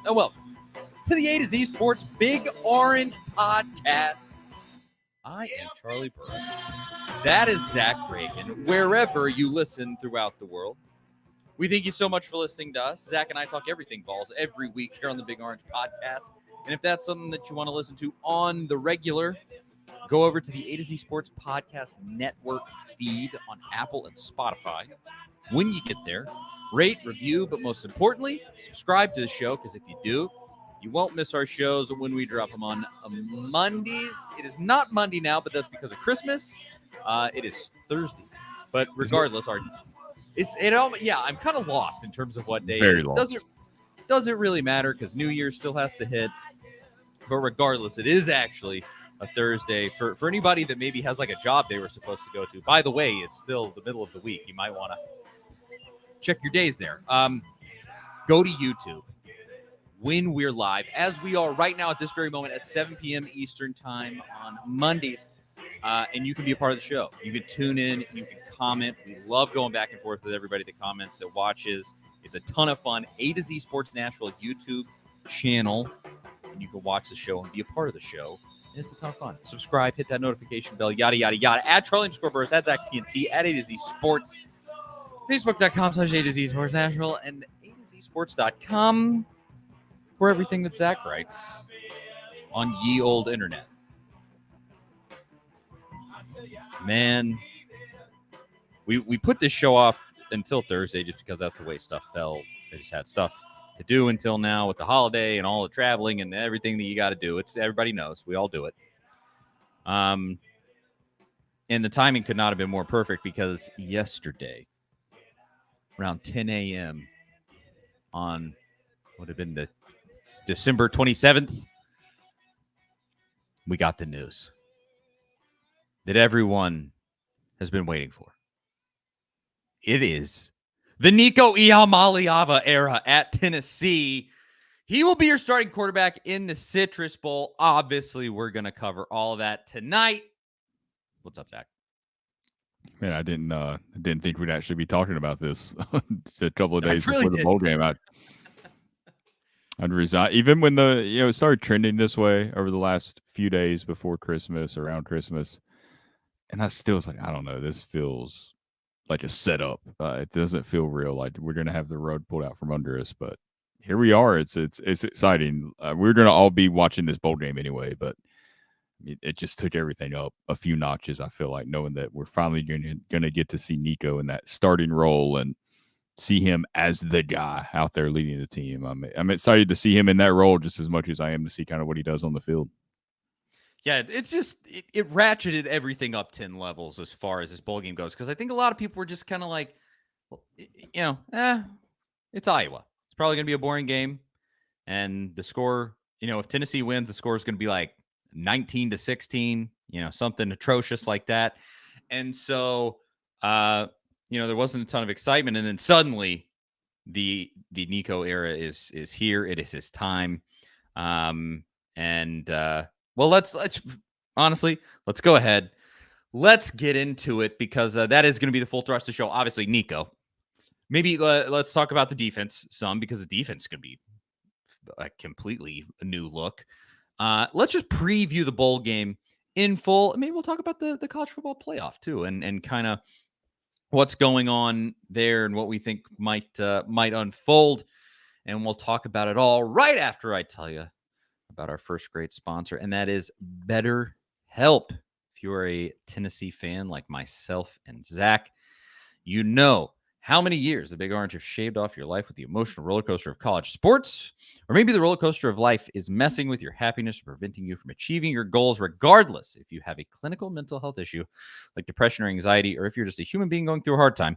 and welcome to the A to Z Sports Big Orange Podcast. I am Charlie Burke. That is Zach Reagan, wherever you listen throughout the world. We thank you so much for listening to us. Zach and I talk everything Vols every week here on the Big Orange Podcast. And if that's something that you want to listen to on the regular, go over to the A to Z Sports Podcast Network feed on Apple and Spotify. When you get there, rate, review, but most importantly, subscribe to the show, because if you do, you won't miss our shows when we drop them on Mondays. It is not Monday now, but that's because of Christmas. It is Thursday. But regardless, I'm kind of lost in terms of what day Very it is. lost. Doesn't really matter because New Year still has to hit. But regardless, it is actually a Thursday. For anybody that maybe has like a job they were supposed to go to. By the way, it's still the middle of the week. You might want to check your days there. Go to YouTube when we're live, as we are right now at this very moment at 7 p.m. Eastern time on Mondays. And you can be a part of the show. You can tune in. You can comment. We love going back and forth with everybody that comments, that watches. It's a ton of fun. A to Z Sports Nashville YouTube channel. And you can watch the show and be a part of the show. And it's a ton of fun. Subscribe, hit that notification bell, yada, yada, yada. At Charlie_Burris, at Zach TNT, at A to Z Sports. Facebook.com/A to Z Sports Nashville, and A to Z Sports.com for everything that Zach writes on ye old internet. Man, we put this show off until Thursday just because that's the way stuff fell. I just had stuff to do until now with the holiday and all the traveling and everything that you got to do. It's everybody knows. We all do it. And the timing could not have been more perfect because yesterday, around 10 a.m. on would have been the December 27th, we got the news that everyone has been waiting for. It is the Nico Iamaleava era at Tennessee. He will be your starting quarterback in the Citrus Bowl. Obviously, we're going to cover all of that tonight. What's up, Zach? Man, I didn't think we'd actually be talking about this a couple of days really before the bowl game. I'd resign. Even when it started trending this way over the last few days before Christmas, around Christmas, and I still was like, I don't know, this feels like a setup. It doesn't feel real. Like we're gonna have the rug pulled out from under us. But here we are. It's exciting. We're gonna all be watching this bowl game anyway, but it just took everything up a few notches, I feel like, knowing that we're finally going to get to see Nico in that starting role and see him as the guy out there leading the team. I'm excited to see him in that role just as much as I am to see kind of what he does on the field. Yeah, it's just, it ratcheted everything up 10 levels as far as this bowl game goes, because I think a lot of people were just kind of like, well, it's Iowa. It's probably going to be a boring game. And the score, if Tennessee wins, the score is going to be like 19-16, something atrocious like that. And so, there wasn't a ton of excitement. And then suddenly the Nico era is here. It is his time. Well, let's honestly, let's go ahead. Let's get into it because that is going to be the full thrust of the show. Obviously, Nico. Maybe let's talk about the defense some, because the defense is going to be a completely new look. Let's just preview the bowl game in full. Maybe we'll talk about the college football playoff too, and kind of what's going on there and what we think might unfold. And we'll talk about it all right after I tell you about our first great sponsor, and that is BetterHelp. If you are a Tennessee fan like myself and Zach, you know how many years the Big Orange have shaved off your life with the emotional roller coaster of college sports. Or maybe the roller coaster of life is messing with your happiness, preventing you from achieving your goals, regardless if you have a clinical mental health issue like depression or anxiety, or if you're just a human being going through a hard time.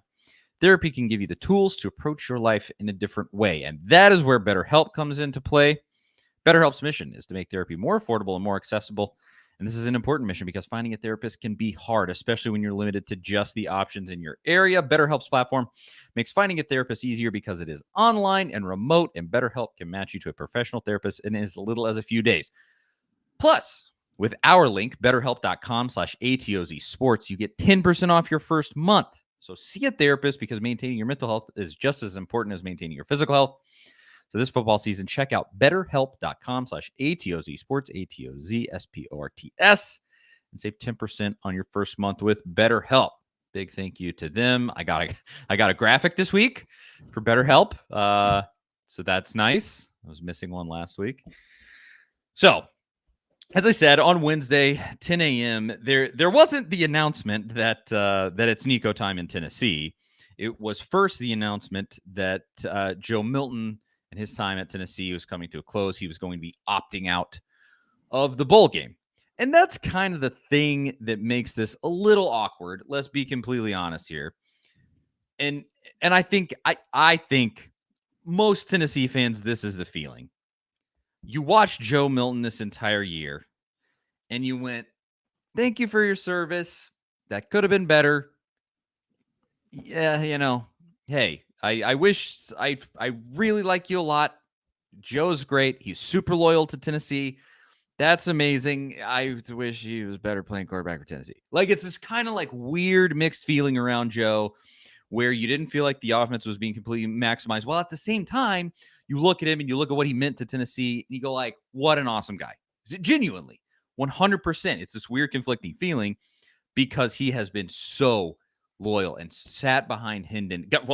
Therapy can give you the tools to approach your life in a different way. And that is where BetterHelp comes into play. BetterHelp's mission is to make therapy more affordable and more accessible. And this is an important mission because finding a therapist can be hard, especially when you're limited to just the options in your area. BetterHelp's platform makes finding a therapist easier because it is online and remote, and BetterHelp can match you to a professional therapist in as little as a few days. Plus, with our link, betterhelp.com/ATOZsports, you get 10% off your first month. So see a therapist, because maintaining your mental health is just as important as maintaining your physical health. So this football season, check out betterhelp.com/ATOZ Sports, ATOZSPORTS, and save 10% on your first month with BetterHelp. Big thank you to them. I got a graphic this week for BetterHelp. So that's nice. I was missing one last week. So, as I said, on Wednesday, 10 a.m., there wasn't the announcement that it's Nico time in Tennessee. It was first the announcement that Joe Milton and his time at Tennessee was coming to a close. He was going to be opting out of the bowl game. And that's kind of the thing that makes this a little awkward. Let's be completely honest here. And I think most Tennessee fans, this is the feeling. You watched Joe Milton this entire year, and you went, thank you for your service. That could have been better. Yeah, hey, I wish I really like you a lot. Joe's great. He's super loyal to Tennessee. That's amazing. I wish he was better playing quarterback for Tennessee. Like, it's this kind of like weird mixed feeling around Joe where you didn't feel like the offense was being completely maximized. While at the same time, you look at him and you look at what he meant to Tennessee and you go like, what an awesome guy. Genuinely, 100%. It's this weird conflicting feeling because he has been so loyal and sat behind Hendon. Got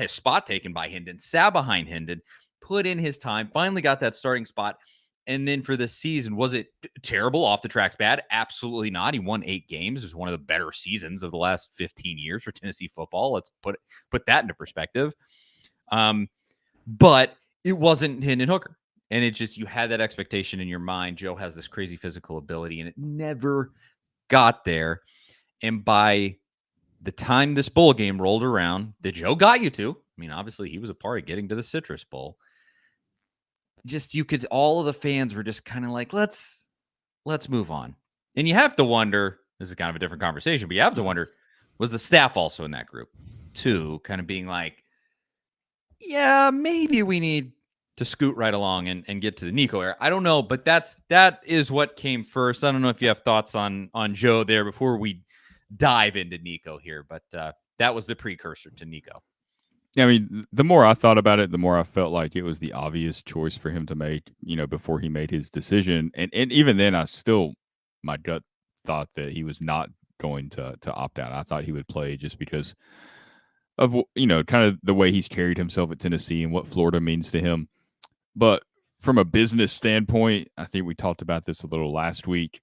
his spot taken by Hendon, sat behind Hendon, put in his time, finally got that starting spot. And then for this season, was it terrible, off the tracks bad? Absolutely not. He won 8 games. It was one of the better seasons of the last 15 years for Tennessee football. Let's put that into perspective. But it wasn't Hendon Hooker. And it just, you had that expectation in your mind. Joe has this crazy physical ability, and it never got there. And by the time this bowl game rolled around, that Joe got you to, I mean, obviously he was a part of getting to the Citrus Bowl. Just, all of the fans were just kind of like, let's move on. And you have to wonder, this is kind of a different conversation, but you have to wonder, was the staff also in that group too, kind of being like, yeah, maybe we need to scoot right along and get to the Nico era. I don't know, but that is what came first. I don't know if you have thoughts on Joe there before we dive into Nico here, but that was the precursor to Nico. Yeah, I mean, the more I thought about it, the more I felt like it was the obvious choice for him to make, before he made his decision. And even then, my gut thought that he was not going to opt out. I thought he would play just because of, kind of the way he's carried himself at Tennessee and what Florida means to him. But from a business standpoint, I think we talked about this a little last week.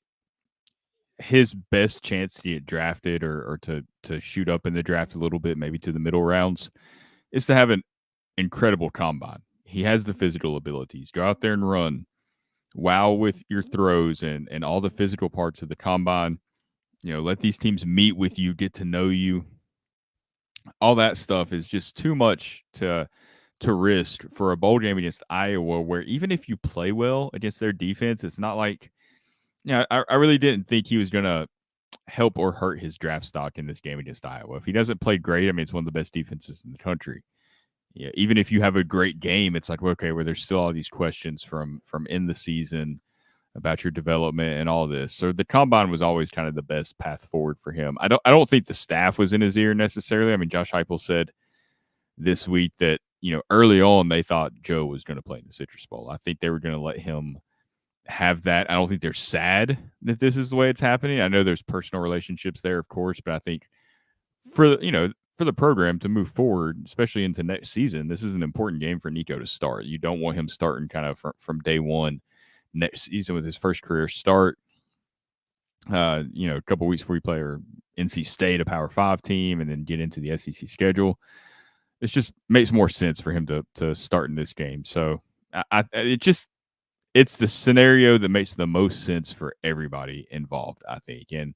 His best chance to get drafted or to shoot up in the draft a little bit, maybe to the middle rounds, is to have an incredible combine. He has the physical abilities. Go out there and run. Wow with your throws and all the physical parts of the combine. Let these teams meet with you, get to know you. All that stuff is just too much to risk for a bowl game against Iowa, where even if you play well against their defense, it's not like, I really didn't think he was going to help or hurt his draft stock in this game against Iowa. If he doesn't play great, I mean, it's one of the best defenses in the country. Yeah, even if you have a great game, it's like, okay, where there's still all these questions from in the season about your development and all this. So the combine was always kind of the best path forward for him. I don't think the staff was in his ear necessarily. I mean, Josh Heupel said this week that, early on they thought Joe was going to play in the Citrus Bowl. I think they were going to let him have that. I don't think they're sad that this is the way it's happening. I know there's personal relationships there, of course, but I think for the program to move forward, especially into next season, this is an important game for Nico to start. You don't want him starting kind of from day one next season with his first career start. A couple weeks before you play NC State, a Power 5 team, and then get into the SEC schedule. It just makes more sense for him to start in this game. So it's the scenario that makes the most sense for everybody involved, I think. And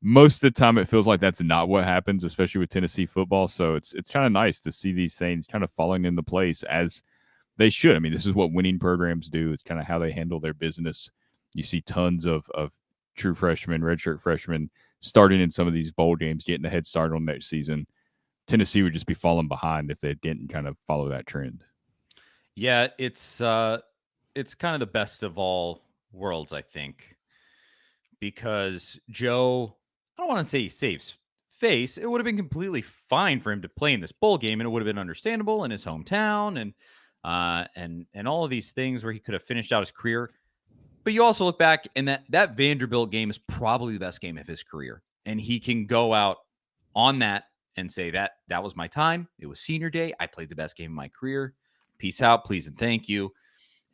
most of the time it feels like that's not what happens, especially with Tennessee football. So it's kind of nice to see these things kind of falling into place as they should. I mean, this is what winning programs do. It's kind of how they handle their business. You see tons of true freshmen, redshirt freshmen starting in some of these bowl games, getting a head start on next season. Tennessee would just be falling behind if they didn't kind of follow that trend. Yeah, it's kind of the best of all worlds, I think, because Joe, I don't want to say he saves face, it would have been completely fine for him to play in this bowl game, and it would have been understandable in his hometown, and all of these things where he could have finished out his career. But you also look back, and that Vanderbilt game is probably the best game of his career, and he can go out on that and say that was my time. It was senior day. I played the best game of my career. Peace out, please and thank you.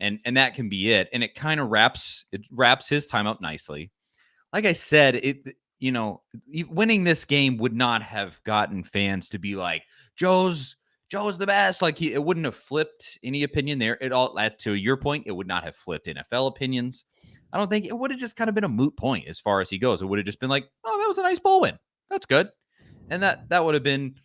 And that can be it. And it kind of wraps his time up nicely. Like I said, winning this game would not have gotten fans to be like, Joe's the best. Like it wouldn't have flipped any opinion there. It all, to your point, it would not have flipped NFL opinions. I don't think it would have just kind of been a moot point as far as he goes. It would have just been like, oh, that was a nice bowl win. That's good. And that would have been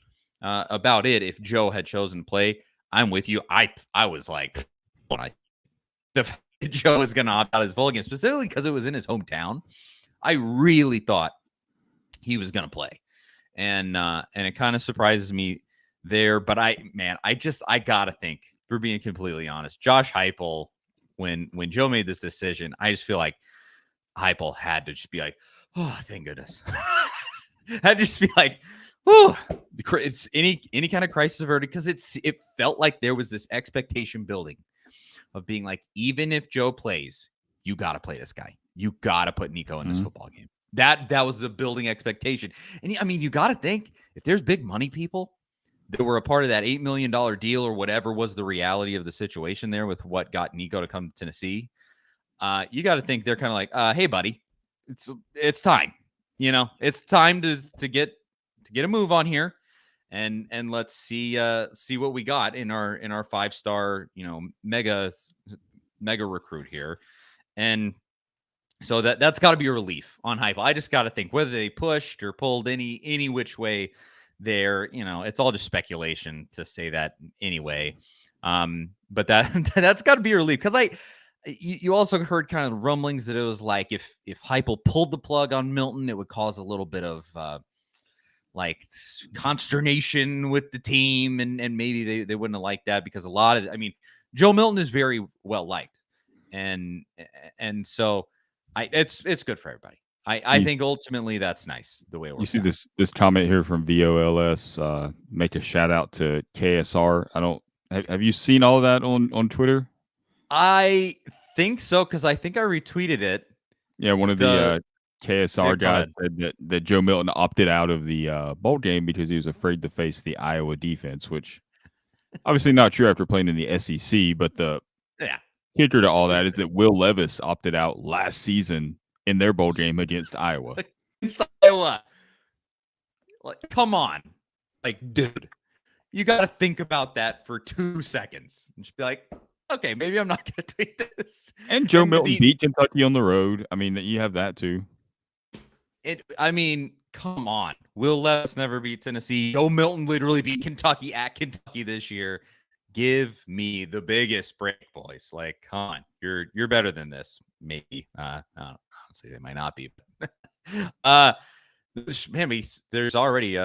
about it if Joe had chosen to play. I'm with you. I was like, the fact that Joe was going to opt out of his bowl game, specifically because it was in his hometown, I really thought he was going to play. And it kind of surprises me there. But I got to think, for being completely honest, Josh Heupel, when Joe made this decision, I just feel like Heupel had to just be like, oh, thank goodness. Had to just be like, oh, it's any kind of crisis averted, because it felt like there was this expectation building of being like, even if Joe plays, you got to play this guy. You got to put Nico in this football game. That was the building expectation. And I mean, you got to think, if there's big money people that were a part of that $8 million deal or whatever was the reality of the situation there with what got Nico to come to Tennessee, you got to think they're kind of like, hey, buddy, it's time. It's time to get a move on here, and let's see what we got in our 5-star, mega recruit here. And so that's got to be a relief on Heupel. I just got to think, whether they pushed or pulled any which way there, it's all just speculation to say that anyway. But that's got to be a relief, because you also heard kind of rumblings that it was like, if Heupel pulled the plug on Milton, it would cause a little bit of like consternation with the team, and maybe they wouldn't have liked that, because Joe Milton is very well liked, and so it's good for everybody. I think ultimately that's nice the way it works. You see this comment here from VOLS. Make a shout out to KSR. Have you seen all of that on Twitter? I think so, because I think I retweeted it. Yeah, one of the KSR guys said that Joe Milton opted out of the bowl game because he was afraid to face the Iowa defense, which obviously not true after playing in the SEC. But the kicker to all that is that Will Levis opted out last season in their bowl game against Iowa. Against Iowa. Like, come on. Like, dude, you got to think about that for 2 seconds and just be like, okay, maybe I'm not going to tweet this. And Joe Milton beat Kentucky on the road. I mean, you have that too. Come on. Will Levis never beat Tennessee. Joe Milton literally beat Kentucky at Kentucky this year. Give me the biggest break, boys. Like, come on. You're better than this. Maybe. Honestly, they might not be. Man, there's already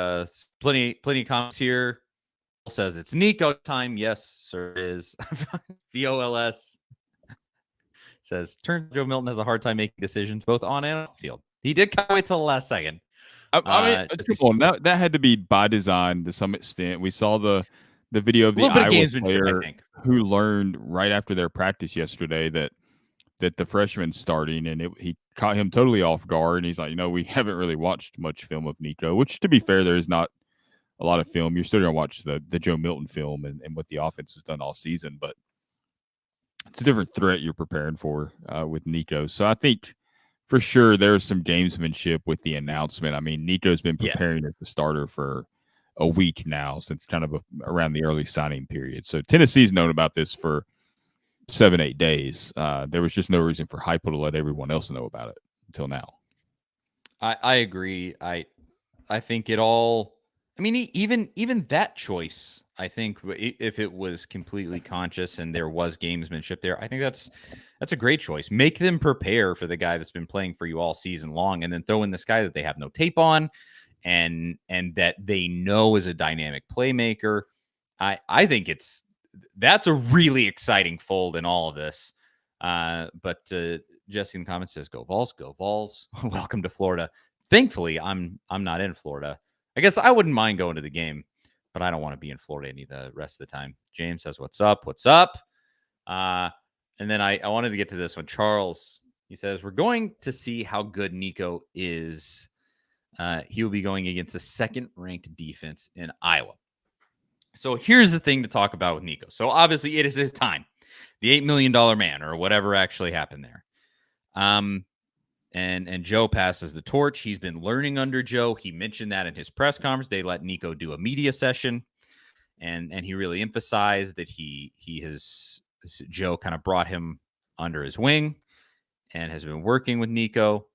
plenty of comments here. Says it's Nico time. Yes, sir, it is. VOLS says Joe Milton has a hard time making decisions both on and off the field. He did kind of wait till the last second. That had to be by design to some extent. We saw the video of the Iowa player who learned right after their practice yesterday that the freshman's starting, and he caught him totally off guard. And he's like, we haven't really watched much film of Nico, which, to be fair, there is not a lot of film. You're still going to watch the Joe Milton film and what the offense has done all season, but it's a different threat you're preparing for with Nico. So I think for sure there's some gamesmanship with the announcement. I mean, Nico's been preparing as the starter for a week now, since kind of around the early signing period. So Tennessee's known about this for 7-8 days. There was just no reason for Heupel to let everyone else know about it until now. I agree. I think it all. I mean, even that choice, I think, if it was completely conscious and there was gamesmanship there, I think that's a great choice. Make them prepare for the guy that's been playing for you all season long, and then throw in this guy that they have no tape on, and that they know is a dynamic playmaker. I think that's a really exciting fold in all of this. But Jesse in the comments says, "Go Vols, go Vols." Welcome to Florida. Thankfully, I'm not in Florida. I guess I wouldn't mind going to the game, but I don't want to be in Florida any the rest of the time. James says, "What's up? What's up?" And then I wanted to get to this one. Charles, he says, "We're going to see how good Nico is. He will be going against the second-ranked defense in Iowa." So here's the thing to talk about with Nico. So obviously it is his time, the $8 million man or whatever actually happened there. And Joe passes the torch. He's been learning under Joe. He mentioned that in his press conference. They let Nico do a media session, and he really emphasized that he has Joe kind of brought him under his wing and has been working with Nico.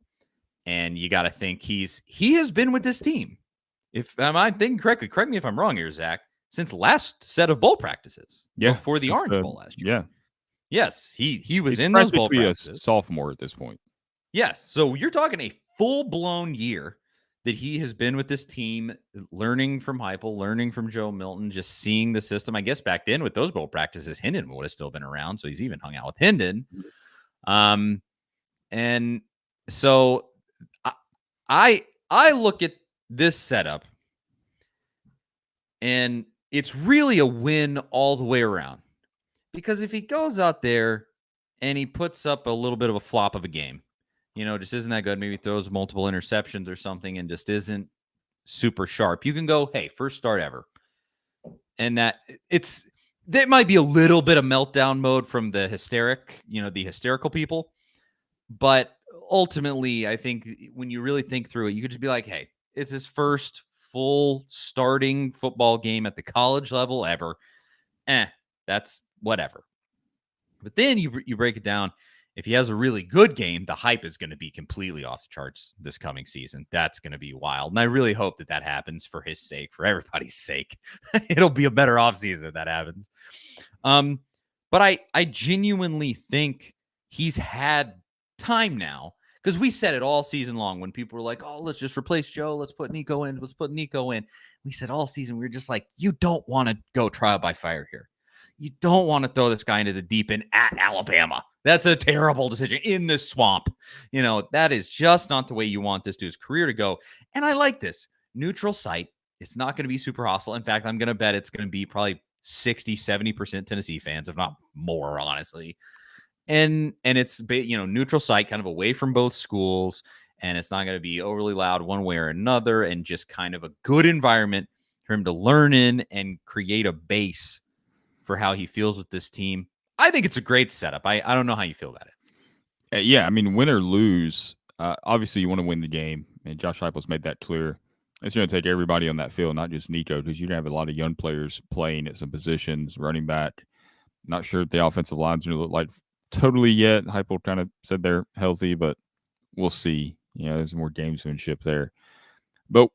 And you got to think he has been with this team. If I'm thinking correctly, correct me if I'm wrong here, Zach, since last set of bowl practices. Before the Orange Bowl last year. Yeah. Yes, he was in those bowl practices. A sophomore at this point. Yes. So you're talking a full-blown year that he has been with this team, learning from Heupel, learning from Joe Milton, just seeing the system. I guess back then with those bowl practices, Hendon would have still been around. So he's even hung out with Hendon. And so I look at this setup, and it's really a win all the way around. Because if he goes out there and he puts up a little bit of a flop of a game, just isn't that good, maybe throws multiple interceptions or something and just isn't super sharp, you can go, hey, first start ever. And that might be a little bit of meltdown mode from the hysterical people. But ultimately, I think when you really think through it, you could just be like, hey, it's his first full starting football game at the college level ever. That's whatever. But then you break it down. If he has a really good game, the hype is going to be completely off the charts this coming season. That's going to be wild. And I really hope that happens for his sake, for everybody's sake. It'll be a better offseason if that happens. But I genuinely think he's had time now, because we said it all season long when people were like, oh, let's just replace Joe. Let's put Nico in. We said all season, we were just like, you don't want to go trial by fire here. You don't want to throw this guy into the deep end at Alabama. That's a terrible decision in the swamp. That is just not the way you want this dude's career to go. And I like this neutral site. It's not going to be super hostile. In fact, I'm going to bet it's going to be probably 60-70% Tennessee fans, if not more, honestly. And it's, neutral site, kind of away from both schools. And it's not going to be overly loud one way or another, and just kind of a good environment for him to learn in and create a base for how he feels with this team. I think it's a great setup. I don't know how you feel about it. Yeah, I mean, win or lose, obviously you want to win the game, and Josh Heupel's made that clear. It's going to take everybody on that field, not just Nico, because you're going to have a lot of young players playing at some positions, running back. Not sure if the offensive line's going to look like totally yet. Heupel kind of said they're healthy, but we'll see. There's more gamesmanship there. But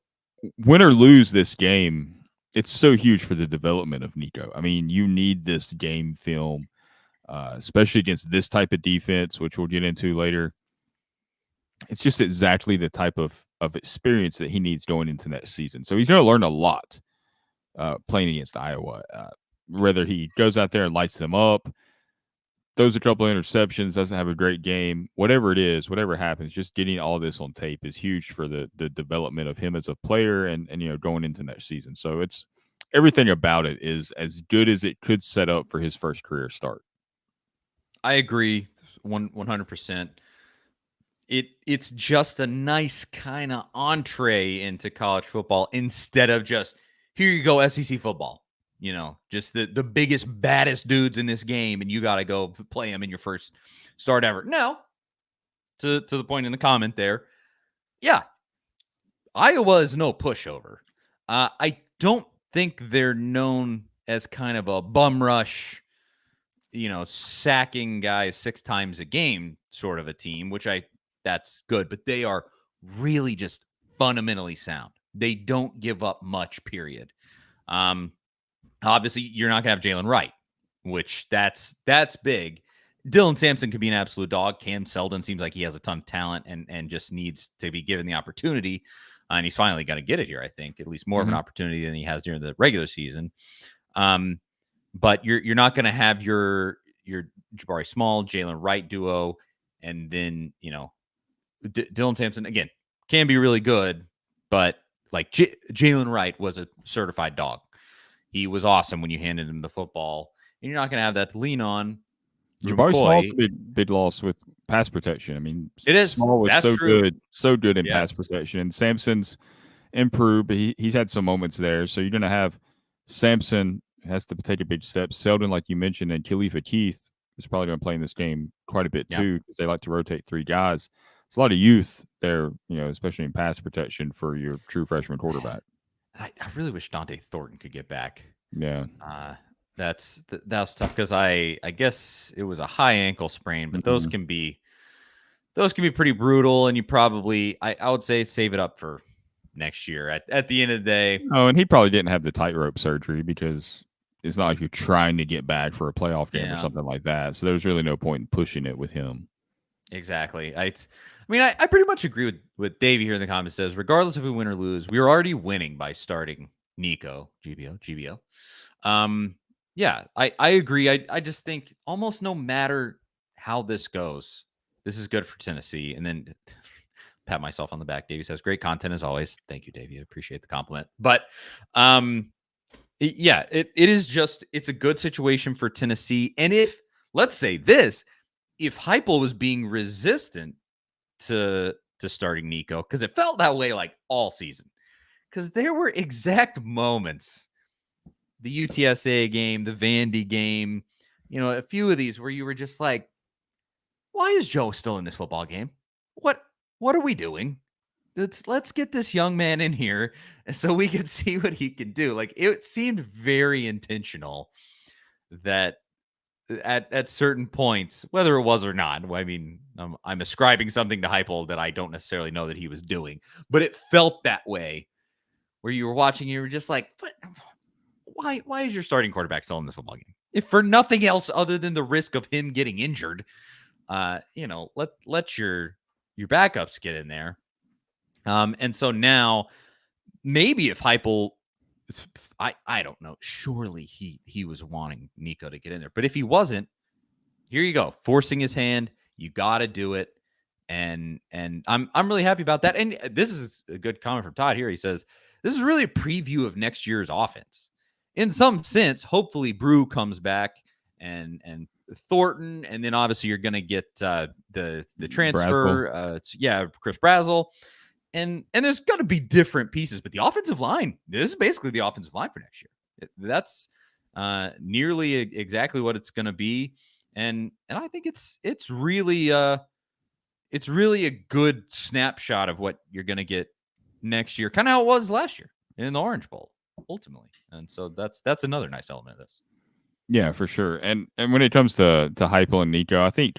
win or lose this game, it's so huge for the development of Nico. I mean, you need this game film, especially against this type of defense, which we'll get into later. It's just exactly the type of experience that he needs going into next season. So he's going to learn a lot playing against Iowa. Whether he goes out there and lights them up, throws a couple of interceptions, doesn't have a great game, whatever it is, whatever happens, just getting all this on tape is huge for the development of him as a player and going into next season. So it's everything about it is as good as it could set up for his first career start. I agree 100%. It's just a nice kind of entree into college football instead of just, here you go, SEC football. Just the biggest, baddest dudes in this game, and you got to go play them in your first start ever. Now, to the point in the comment there, yeah, Iowa is no pushover. I don't think they're known as kind of a bum rush, sacking guys 6 times a game sort of a team, which that's good, but they are really just fundamentally sound. They don't give up much, period. Obviously, you're not going to have Jalen Wright, which that's big. Dylan Sampson could be an absolute dog. Cam Seldon seems like he has a ton of talent and just needs to be given the opportunity. And he's finally going to get it here, I think, at least more of an opportunity than he has during the regular season. But you're not going to have your Jabari Small, Jalen Wright duo, and then Dylan Sampson again can be really good, but Like Jalen Wright was a certified dog. He was awesome when you handed him the football, and you're not going to have that to lean on. Drew Jabari Small's McCoy, a big loss with pass protection. I mean, it is. Small was That's true. so good in Yes. pass protection. And Sampson's improved, but he's had some moments there. So you're going to have Sampson has to take a big step. Selden, like you mentioned, and Khalifa Keith is probably going to play in this game quite a bit too, because they like to rotate 3 guys. It's a lot of youth there, especially in pass protection for your true freshman quarterback. I really wish Dante Thornton could get back. Yeah. That was tough because I guess it was a high ankle sprain, but those can be pretty brutal, and you probably I would say save it up for next year at the end of the day. Oh, and he probably didn't have the tightrope surgery because it's not like you're trying to get back for a playoff game or something like that. So there's really no point in pushing it with him. Exactly. I pretty much agree with Davey here in the comments. Says, regardless if we win or lose, we were already winning by starting Nico, GBO. Yeah, I agree. I just think almost no matter how this goes, this is good for Tennessee. And then pat myself on the back. Davey says, great content as always. Thank you, Davey. I appreciate the compliment. But yeah, it's a good situation for Tennessee. And let's say this, if Heupel was being resistant to starting Nico, because it felt that way like all season, because there were exact moments, the UTSA game, the Vandy game, a few of these where you were just like, why is Joe still in this football game? What are we doing? Let's get this young man in here so we can see what he can do. Like, it seemed very intentional that at certain points, whether it was or not, I mean, I'm ascribing something to Heupel that I don't necessarily know that he was doing, but it felt that way where you were watching, you were just like, but why is your starting quarterback still in this football game? If for nothing else other than the risk of him getting injured, let your backups get in there. And so now maybe if Heupel, I don't know, surely he was wanting Nico to get in there, but if he wasn't, here you go, forcing his hand. You got to do it, and I'm really happy about that. And this is a good comment from Todd here. He says this is really a preview of next year's offense. In some sense, hopefully Brew comes back and Thornton, and then obviously you're going to get the transfer. Chris Brazzell. And there's going to be different pieces, but the offensive line, this is basically the offensive line for next year. That's nearly exactly what it's going to be. And I think it's really a good snapshot of what you're going to get next year, kind of how it was last year in the Orange Bowl, ultimately. And so that's another nice element of this. Yeah, for sure. And when it comes to Heupel and Nico, I think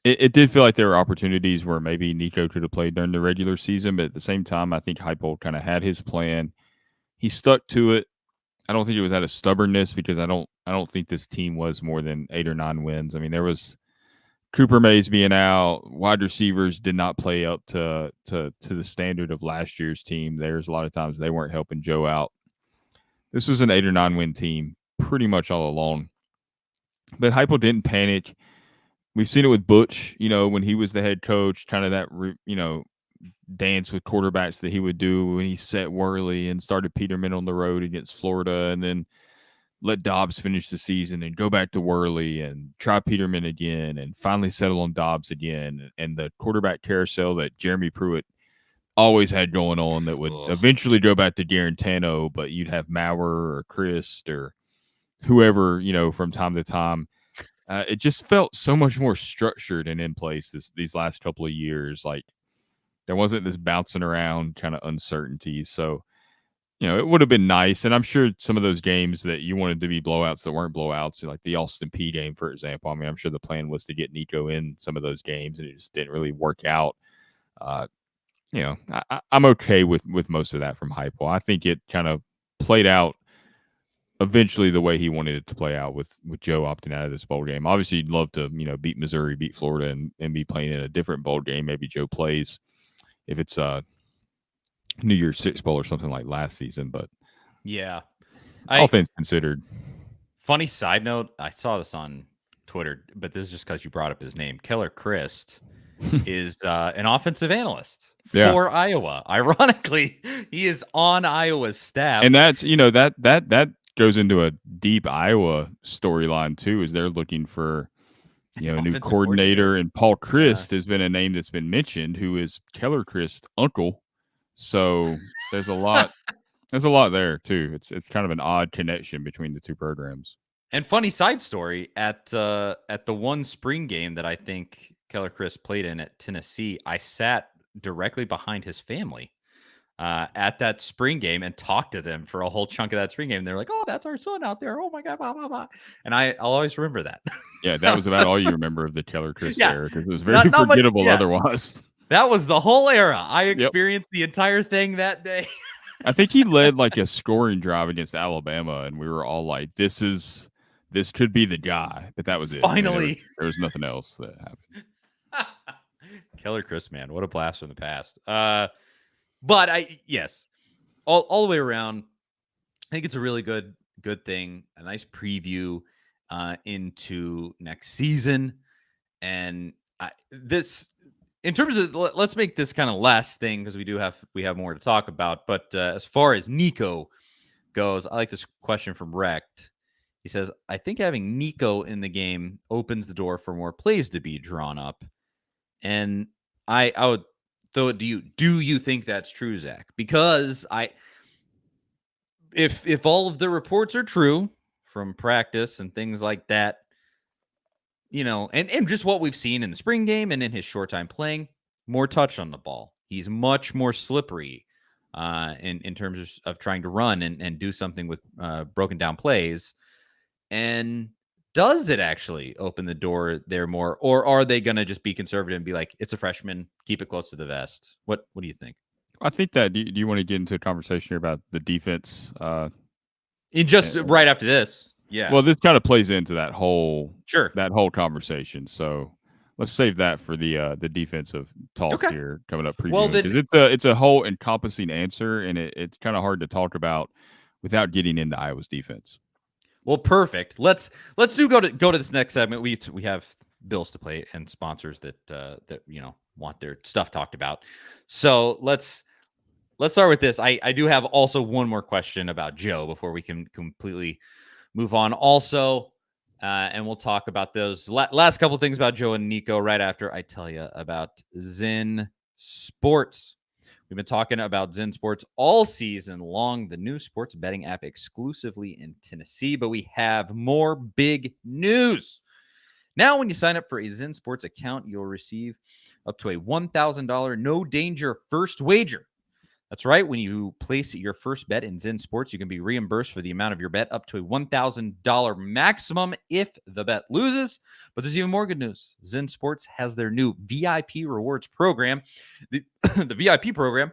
it did feel like there were opportunities where maybe Nico could have played during the regular season, but at the same time, I think Heupel kind of had his plan. He stuck to it. I don't think it was out of stubbornness, because I don't think this team was more than 8 or 9 wins. I mean, there was Cooper Mays being out, wide receivers did not play up to the standard of last year's team. There's a lot of times they weren't helping Joe out. This was an 8 or 9 win team pretty much all along. But Heupel didn't panic. We've seen it with Butch, when he was the head coach, kind of that, dance with quarterbacks that he would do when he set Worley and started Peterman on the road against Florida, and then let Dobbs finish the season and go back to Worley and try Peterman again and finally settle on Dobbs again. And the quarterback carousel that Jeremy Pruitt always had going on that would eventually go back to Garantano, but you'd have Maurer or Christ or whoever, from time to time. It just felt so much more structured and in place these last couple of years. Like, there wasn't this bouncing around kind of uncertainty. So, it would have been nice. And I'm sure some of those games that you wanted to be blowouts that weren't blowouts, like the Austin Peay game, for example. I mean, I'm sure the plan was to get Nico in some of those games, and it just didn't really work out. I'm okay with most of that from Heupel. I think it kind of played out eventually the way he wanted it to play out with Joe opting out of this bowl game. Obviously, you'd love to, beat Missouri, beat Florida, and be playing in a different bowl game. Maybe Joe plays if it's New Year's Six Bowl or something like last season. But yeah, all things considered. Funny side note, I saw this on Twitter, but this is just because you brought up his name. Keller Christ is an offensive analyst Yeah. for Iowa. Ironically, he is on Iowa's staff. And that's that goes into a deep Iowa storyline too, is they're looking for a new Offensive coordinator, and Paul Yeah. Christ has been a name that's been mentioned, who is Keller Christ's uncle. So there's a lot there too. It's kind of an odd connection between the two programs. And funny side story, at the one spring game that I think Keller Chris played in at Tennessee, I sat directly behind his family at that spring game and talked to them for a whole chunk of that spring game. They're like, "Oh, that's our son out there. Oh my god, blah blah blah." And I'll always remember that. Yeah, that was about all you remember of the Keller Chris Yeah. era, because it was very Not much- forgettable yeah. otherwise. That was the whole era. I experienced the entire thing that day. I think he led like a scoring drive against Alabama, and we were all like, this could be the guy. But that was it. I mean, Finally. there was nothing else that happened. Keller Chris, man, what a blast from the past. But yes, all the way around, I think it's a really good thing. A nice preview into next season, and this, in terms of, let's make this kind of last thing, because we have more to talk about. But as far as Nico goes, I like this question from Recht. He says, "I think having Nico in the game opens the door for more plays to be drawn up," and I would throw it to you. Do you think that's true, Zach? Because if all of the reports are true from practice and things like that, and just what we've seen in the spring game and in his short time playing, more touch on the ball. He's much more slippery in terms of trying to run and do something with broken down plays. And does it actually open the door there more, or are they going to just be conservative and be like, it's a freshman, keep it close to the vest? What do you think? I think that, do you want to get into a conversation here about the defense? Right after this. Yeah. Well, this kind of plays into that whole conversation. So let's save that for the defensive talk here coming up. Well, because it's a whole encompassing answer, and it's kind of hard to talk about without getting into Iowa's defense. Well, perfect. Let's go to this next segment. We have bills to pay and sponsors that want their stuff talked about. So let's start with this. I do have also one more question about Joe before we can completely move on. Also, and we'll talk about those last couple things about Joe and Nico right after I tell you about ZenSports. We've been talking about ZenSports all season long, the new sports betting app exclusively in Tennessee, but we have more big news. Now, when you sign up for a ZenSports account, you'll receive up to a $1,000 no-danger first wager. That's right. When you place your first bet in ZenSports, you can be reimbursed for the amount of your bet up to a $1,000 maximum if the bet loses. But there's even more good news. ZenSports has their new VIP rewards program. The VIP program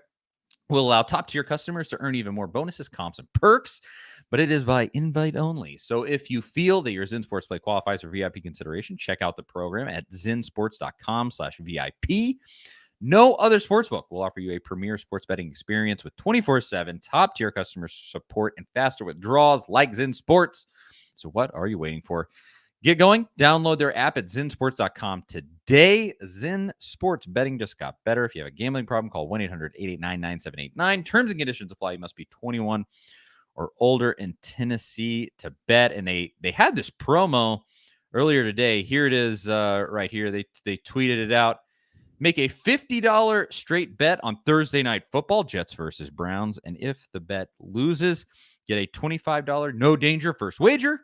will allow top-tier customers to earn even more bonuses, comps, and perks, but it is by invite only. So if you feel that your ZenSports play qualifies for VIP consideration, check out the program at zensports.com/VIP. No other sportsbook will offer you a premier sports betting experience with 24/7 top-tier customer support and faster withdrawals like ZenSports. So what are you waiting for? Get going. Download their app at zensports.com today. ZenSports betting just got better. If you have a gambling problem, call 1-800-889-9789. Terms and conditions apply. You must be 21 or older in Tennessee to bet. And they had this promo earlier today. Here it is right here. They tweeted it out. Make a $50 straight bet on Thursday Night Football, Jets versus Browns. And if the bet loses, get a $25 no danger first wager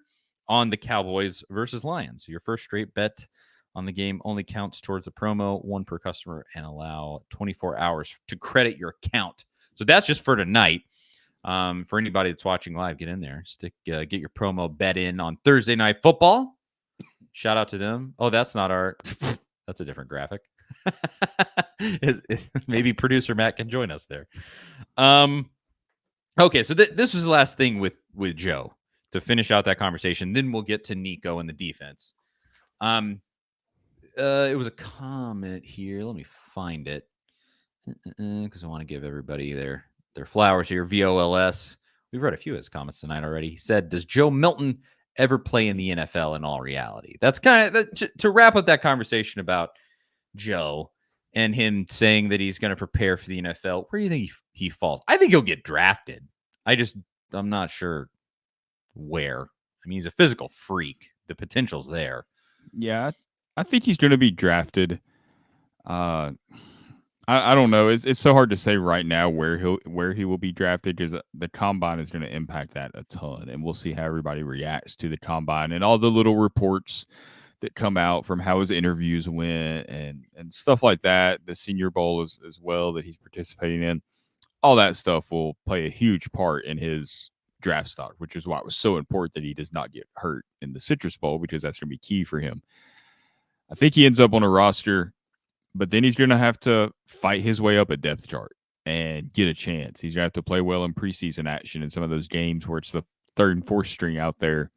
on the Cowboys versus Lions. Your first straight bet on the game only counts towards the promo, one per customer, and allow 24 hours to credit your account. So that's just for tonight. For anybody that's watching live, get in there. Get your promo bet in on Thursday Night Football. Shout out to them. Oh, that's not our... That's a different graphic. Maybe producer Matt can join us there. Okay, so this was the last thing with Joe to finish out that conversation. Then we'll get to Nico and the defense. It was a comment here. Let me find it because I want to give everybody their flowers here. VOLS. We've read a few of his comments tonight already. He said, "Does Joe Milton ever play in the NFL in all reality?" That's kind of to wrap up that conversation about Joe and him saying that he's going to prepare for the NFL, where do you think he falls? I think he'll get drafted. I'm not sure where. I mean, he's a physical freak. The potential's there. Yeah, I think he's going to be drafted. I don't know. It's so hard to say right now where he will be drafted, because the combine is going to impact that a ton, and we'll see how everybody reacts to the combine and all the little reports that come out from how his interviews went and stuff like that. The Senior Bowl as well that he's participating in. All that stuff will play a huge part in his draft stock, which is why it was so important that he does not get hurt in the Citrus Bowl, because that's going to be key for him. I think he ends up on a roster, but then he's going to have to fight his way up a depth chart and get a chance. He's going to have to play well in preseason action in some of those games where it's the third and fourth string out there,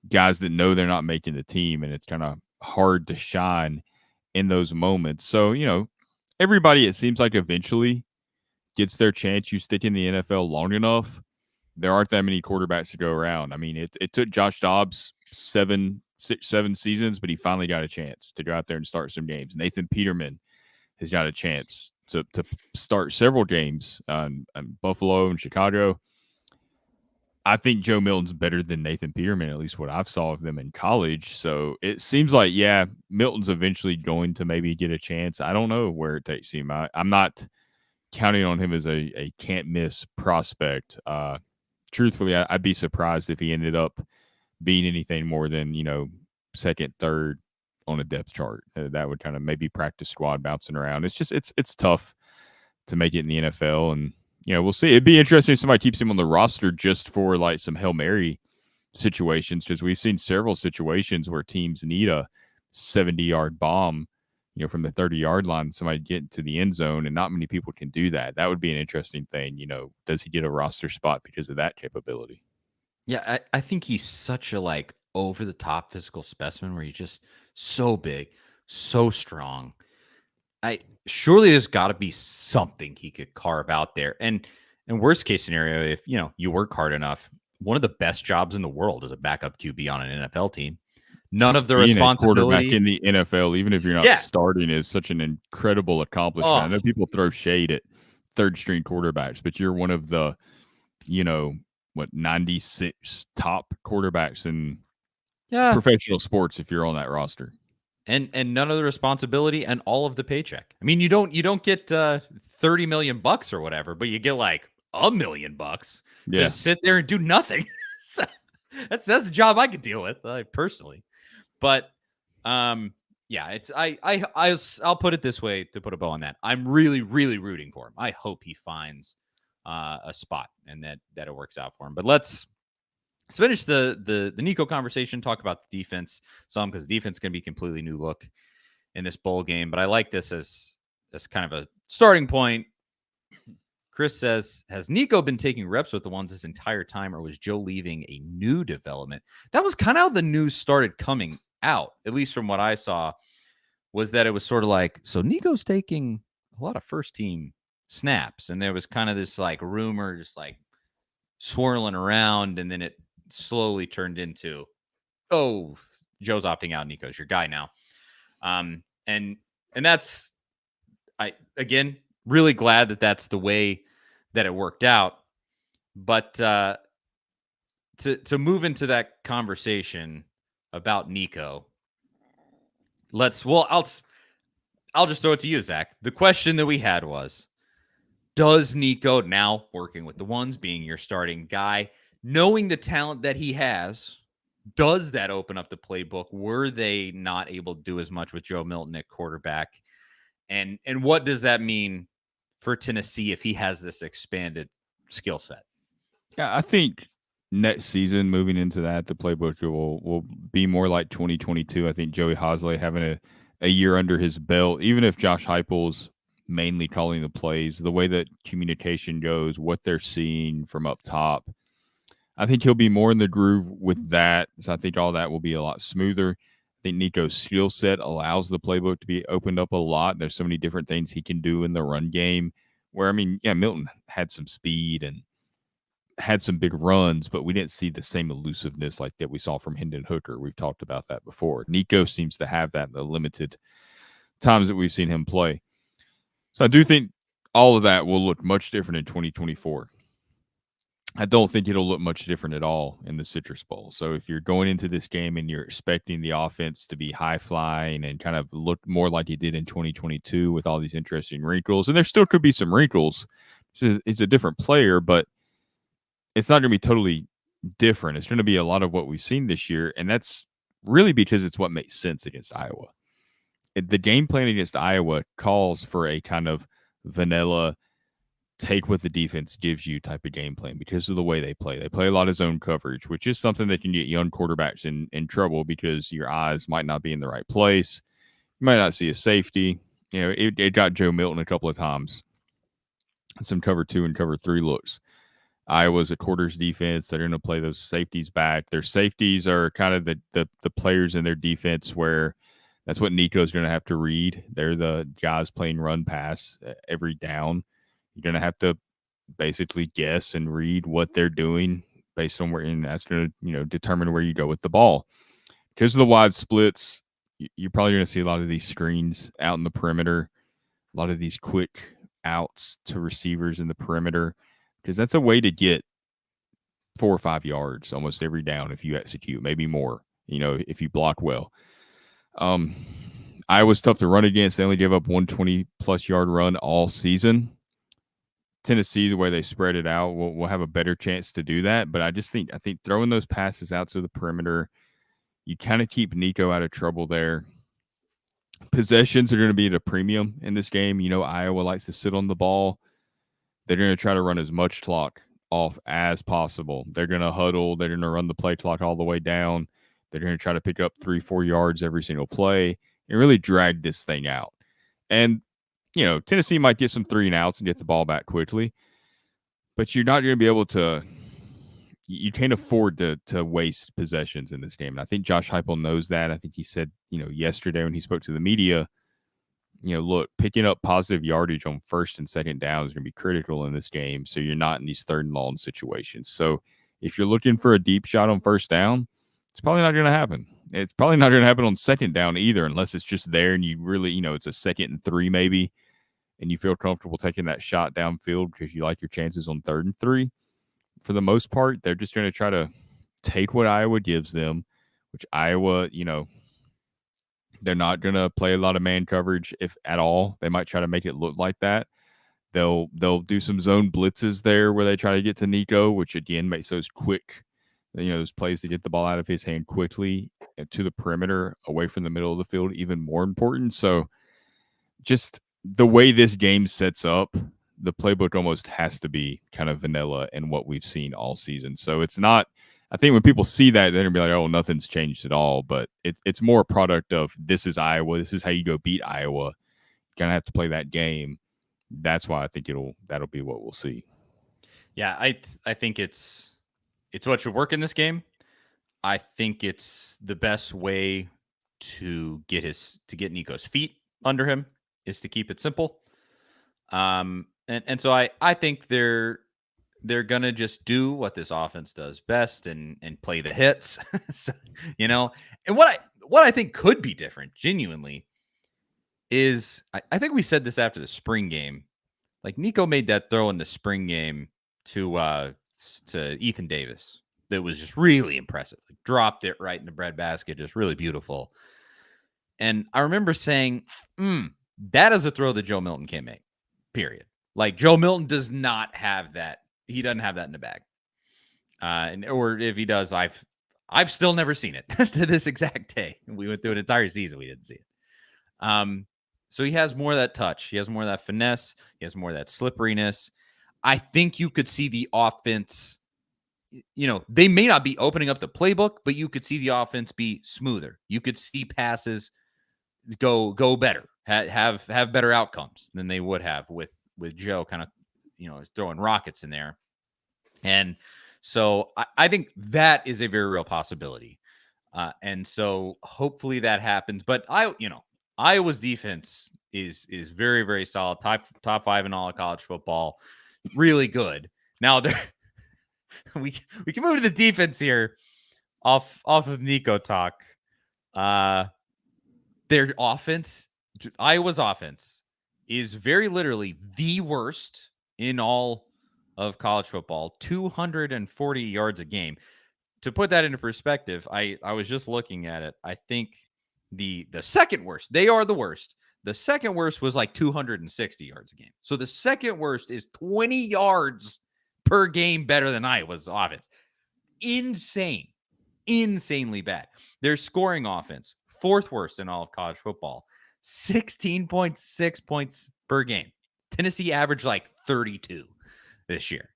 guys that know they're not making the team, and it's kind of hard to shine in those moments. So, everybody, it seems like, eventually gets their chance. You stick in the NFL long enough, there aren't that many quarterbacks to go around. I mean, it took Josh Dobbs 7 seasons, but he finally got a chance to go out there and start some games. Nathan Peterman has got a chance to start several games in Buffalo and Chicago. I think Joe Milton's better than Nathan Peterman, at least what I've saw of them in college. So it seems like, yeah, Milton's eventually going to maybe get a chance. I don't know where it takes him. I'm not counting on him as a can't-miss prospect. Truthfully, I'd be surprised if he ended up being anything more than, second, third on a depth chart. That would kind of maybe practice squad bouncing around. It's just it's tough to make it in the NFL, and we'll see. It'd be interesting if somebody keeps him on the roster just for like some Hail Mary situations, because we've seen several situations where teams need a 70-yard bomb, from the 30-yard line, somebody get into the end zone, and not many people can do that. That would be an interesting thing. Does he get a roster spot because of that capability? Yeah, I think he's such a over-the-top physical specimen where he's just so big, so strong. Surely there's got to be something he could carve out there. And worst case scenario, if you work hard enough, one of the best jobs in the world is a backup QB on an NFL team. None Just of the being responsibility. A quarterback in the NFL, even if you're not starting, is such an incredible accomplishment. I know people throw shade at third string quarterbacks, but you're one of the 96 top quarterbacks in professional sports if you're on that roster. And none of the responsibility and all of the paycheck. I mean, you don't get $30 million or whatever, but you get like $1 million to sit there and do nothing. So that's a job I could deal with, personally. But it's I'll put it this way to put a bow on that. I'm really, really rooting for him. I hope he finds a spot and that it works out for him. But let's finish the Nico conversation, talk about the defense some, because defense is going to be a completely new look in this bowl game. But I like this as kind of a starting point. Chris says, has Nico been taking reps with the ones this entire time, or was Joe leaving a new development? That was kind of how the news started coming out, at least from what I saw, was that it was sort of like, so Nico's taking a lot of first team snaps. And there was kind of this rumor just swirling around, and then it slowly turned into, oh, Joe's opting out, Nico's your guy now. And that's, again, really glad that that's the way that it worked out. But to move into that conversation about Nico, I'll just throw it to you, Zach. The question that we had was, does Nico, now working with the ones, being your starting guy, knowing the talent that he has, does that open up the playbook? Were they not able to do as much with Joe Milton at quarterback? And what does that mean for Tennessee if he has this expanded skill set? Yeah, I think next season, moving into that, the playbook will be more like 2022. I think Joey Hosley having a year under his belt, even if Josh Heupel's mainly calling the plays, the way that communication goes, what they're seeing from up top, I think he'll be more in the groove with that. So I think all that will be a lot smoother. I think Nico's skill set allows the playbook to be opened up a lot. There's so many different things he can do in the run game where, Milton had some speed and had some big runs, but we didn't see the same elusiveness like that we saw from Hendon Hooker. We've talked about that before. Nico seems to have that in the limited times that we've seen him play. So I do think all of that will look much different in 2024. I don't think it'll look much different at all in the Citrus Bowl. So if you're going into this game and you're expecting the offense to be high flying and kind of look more like it did in 2022 with all these interesting wrinkles, and there still could be some wrinkles. It's a different player, but it's not going to be totally different. It's going to be a lot of what we've seen this year, and that's really because it's what makes sense against Iowa. The game plan against Iowa calls for a kind of vanilla, take what the defense gives you type of game plan because of the way they play. They play a lot of zone coverage, which is something that can get young quarterbacks in trouble because your eyes might not be in the right place. You might not see a safety. You know, it got Joe Milton a couple of times. Some cover 2 and cover 3 looks. Iowa's a quarters defense. They're going to play those safeties back. Their safeties are kind of the players in their defense where that's what Nico's going to have to read. They're the guys playing run pass every down. You're going to have to basically guess and read what they're doing based on where, and that's going to, determine where you go with the ball. Because of the wide splits, you're probably going to see a lot of these screens out in the perimeter, a lot of these quick outs to receivers in the perimeter, because that's a way to get 4 or 5 yards almost every down if you execute, maybe more, if you block well. Iowa's tough to run against. They only gave up 120-plus yard run all season. Tennessee, the way they spread it out, will have a better chance to do that. But I think throwing those passes out to the perimeter, you kind of keep Nico out of trouble there. Possessions are going to be at a premium in this game. Iowa likes to sit on the ball. They're going to try to run as much clock off as possible. They're going to huddle. They're going to run the play clock all the way down. They're going to try to pick up 3-4 yards every single play and really drag this thing out. And Tennessee might get some 3-and-outs and get the ball back quickly, but you're not going to be able to. You can't afford to waste possessions in this game. And I think Josh Heupel knows that. I think he said, yesterday when he spoke to the media, look, picking up positive yardage on first and second down is going to be critical in this game. So you're not in these 3rd and long situations. So if you're looking for a deep shot on first down, it's probably not going to happen. It's probably not going to happen on second down either, unless it's just there and you really, it's a 2nd and 3 maybe, and you feel comfortable taking that shot downfield because you like your chances on 3rd and 3. For the most part, they're just going to try to take what Iowa gives them, which Iowa, they're not going to play a lot of man coverage if at all. They might try to make it look like that. They'll do some zone blitzes there where they try to get to Nico, which again makes those quick, those plays to get the ball out of his hand quickly to the perimeter away from the middle of the field even more important. So just the way this game sets up, the playbook almost has to be kind of vanilla in what we've seen all season. So it's not, I think when people see that, they're going to be like, oh, nothing's changed at all. But it's more a product of this is Iowa. This is how you go beat Iowa. You're going to have to play that game. That's why I think that'll be what we'll see. Yeah, I think it's what should work in this game. I think it's the best way to get Nico's feet under him is to keep it simple. And so I think they're gonna just do what this offense does best and play the hits. So, and what I think could be different genuinely is I think we said this after the spring game. Like Nico made that throw in the spring game to Ethan Davis that was just really impressive. Like, dropped it right in the breadbasket, just really beautiful. And I remember saying, that is a throw that Joe Milton can't make, period. Like Joe Milton does not have that. He doesn't have that in the bag. Or if he does, I've still never seen it to this exact day. We went through an entire season. We didn't see it. So he has more of that touch. He has more of that finesse. He has more of that slipperiness. I think you could see the offense, they may not be opening up the playbook, but you could see the offense be smoother. You could see passes go better, have better outcomes than they would have with Joe kind of, throwing rockets in there. And so I think that is a very real possibility. And so hopefully that happens. But Iowa's defense is very, very solid. Top 5 in all of college football. Really good. Now we can move to the defense here off of Nico talk. Their offense Iowa's offense is very literally the worst in all of college football, 240 yards a game. To put that into perspective, I was just looking at it. I think the second worst, they are the worst. The second worst was like 260 yards a game. So the second worst is 20 yards per game better than Iowa's offense. Insane. Insanely bad. Their scoring offense, fourth worst in all of college football, 16.6 points per game. Tennessee averaged like 32 this year.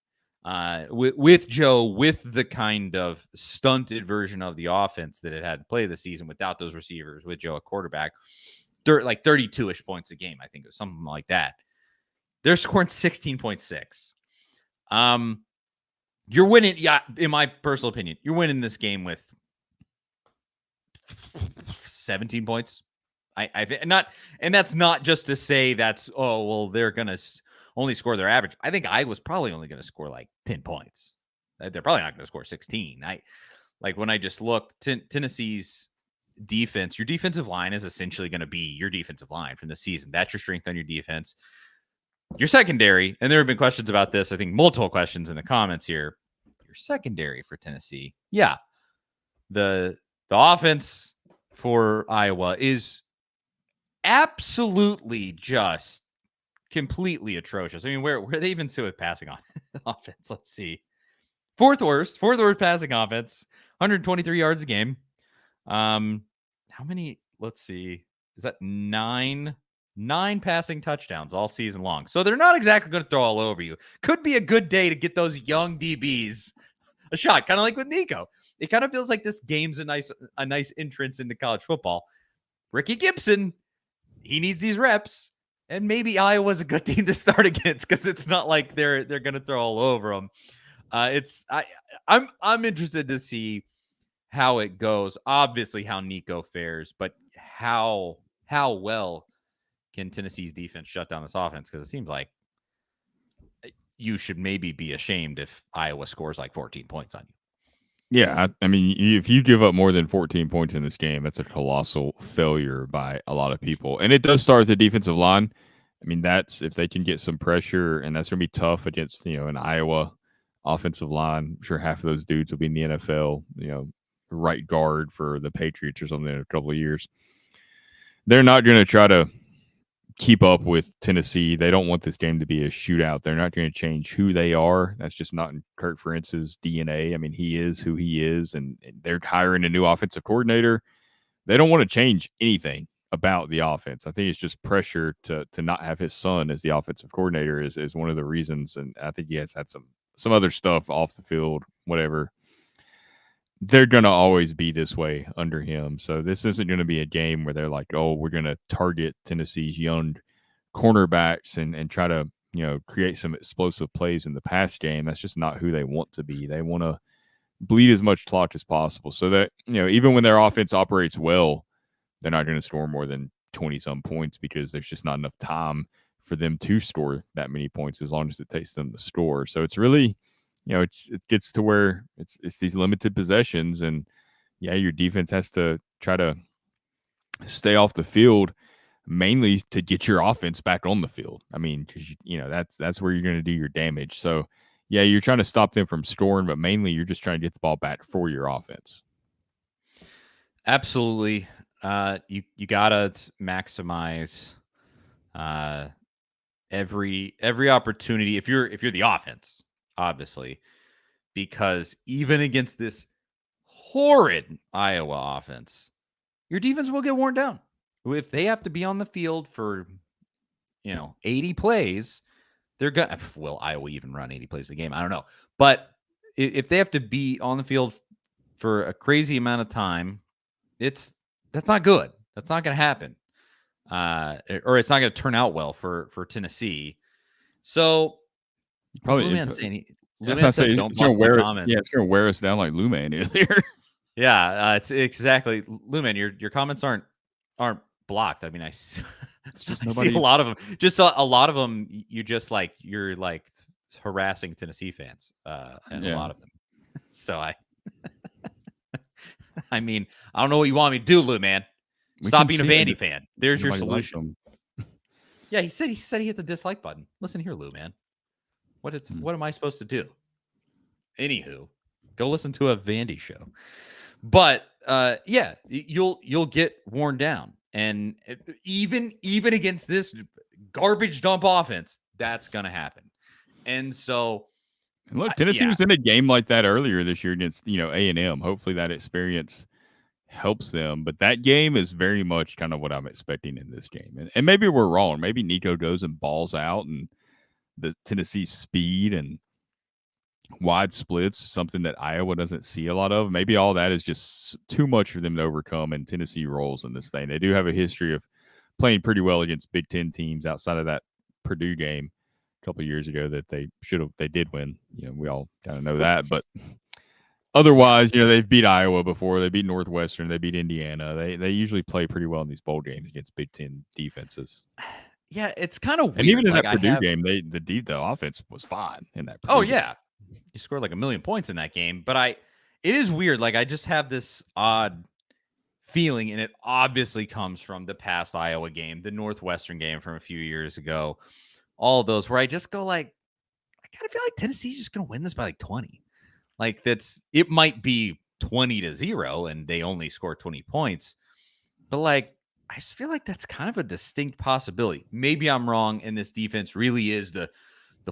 With Joe, with the kind of stunted version of the offense that it had to play this season without those receivers, with Joe at quarterback, like 32-ish points a game, I think it was something like that. They're scoring 16.6. You're winning, yeah, in my personal opinion, you're winning this game with 17 points. I not, and that's not just to say that's, oh, well, they're going to only score their average. I think I was probably only going to score like 10 points. They're probably not going to score 16. Like when I just look, Tennessee's defense, your defensive line is essentially going to be your defensive line from the season. That's your strength on your defense. Your secondary, and there have been questions about this, I think multiple questions in the comments here. Your secondary for Tennessee, yeah. The offense for Iowa is absolutely just completely atrocious. I mean, where they even sit with passing on offense? Let's see. Fourth worst passing offense, 123 yards a game. How many? Let's see. Is that nine passing touchdowns all season long? So they're not exactly going to throw all over you. Could be a good day to get those young DBs a shot, kind of like with Nico. It kind of feels like this game's a nice entrance into college football. Ricky Gibson, he needs these reps, and maybe Iowa's a good team to start against because it's not like they're going to throw all over them. I'm interested to see how it goes. Obviously, how Nico fares, but how well can Tennessee's defense shut down this offense? Because it seems like you should maybe be ashamed if Iowa scores like 14 points on you. Yeah, I mean, if you give up more than 14 points in this game, that's a colossal failure by a lot of people. And it does start at the defensive line. I mean, that's if they can get some pressure, and that's going to be tough against, an Iowa offensive line. I'm sure half of those dudes will be in the NFL, right guard for the Patriots or something in a couple of years. They're not going to try to keep up with Tennessee. They don't want this game to be a shootout. They're not going to change who they are. That's just not in Kirk Ferentz's DNA. I mean, he is who he is, and they're hiring a new offensive coordinator. They don't want to change anything about the offense. I think it's just pressure to not have his son as the offensive coordinator is one of the reasons. And I think he has had some other stuff off the field, whatever. They're going to always be this way under him. So this isn't going to be a game where they're like, oh, we're going to target Tennessee's young cornerbacks and try to, create some explosive plays in the pass game. That's just not who they want to be. They want to bleed as much clock as possible so that, even when their offense operates well, they're not going to score more than 20-some points because there's just not enough time for them to score that many points as long as it takes them to score. So it's really – it gets to where it's these limited possessions, and your defense has to try to stay off the field mainly to get your offense back on the field. I mean, because that's where you're going to do your damage. So you're trying to stop them from scoring, but mainly you're just trying to get the ball back for your offense. Absolutely. You gotta maximize every opportunity if you're the offense. Obviously, because even against this horrid Iowa offense, your defense will get worn down. If they have to be on the field for, 80 plays, they're going to, will Iowa even run 80 plays a game? I don't know. But if they have to be on the field for a crazy amount of time, that's not good. That's not going to happen. Or it's not going to turn out well for Tennessee. So, probably Luman saying don't block my comments. It's going to wear us down like Luman is here. Yeah, it's exactly Luman. Your comments aren't blocked. I mean, it's just I see a lot of them. Just a lot of them. You're harassing Tennessee fans, and a lot of them. So I mean, I don't know what you want me to do, Luman. Stop being a Vandy fan. There's your Nobody likes solution. them. Yeah, he said he hit the dislike button. Listen here, Lou, man. What am I supposed to do? Anywho, go listen to a Vandy show. But yeah, you'll get worn down, and even against this garbage dump offense, that's gonna happen. And so, look, Tennessee was in a game like that earlier this year against A&M. Hopefully, that experience helps them. But that game is very much kind of what I'm expecting in this game. And maybe we're wrong. Maybe Nico goes and balls out, and the Tennessee speed and wide splits, something that Iowa doesn't see a lot of. Maybe all that is just too much for them to overcome, and Tennessee rolls in this thing. They do have a history of playing pretty well against Big Ten teams outside of that Purdue game a couple of years ago that they did win. We all kind of know that, but otherwise, they've beat Iowa before. They beat Northwestern. They beat Indiana. They usually play pretty well in these bowl games against Big Ten defenses. Yeah, it's kind of weird. And even in that Purdue game, the offense was fine in that Purdue game. You scored like 1 million points in that game. But it is weird. Like, I just have this odd feeling, and it obviously comes from the past Iowa game, the Northwestern game from a few years ago, all of those, where I just go like, I kind of feel like Tennessee's just going to win this by like 20. Like, it might be 20-0 and they only score 20 points. But like, I just feel like that's kind of a distinct possibility. Maybe I'm wrong, and this defense really is the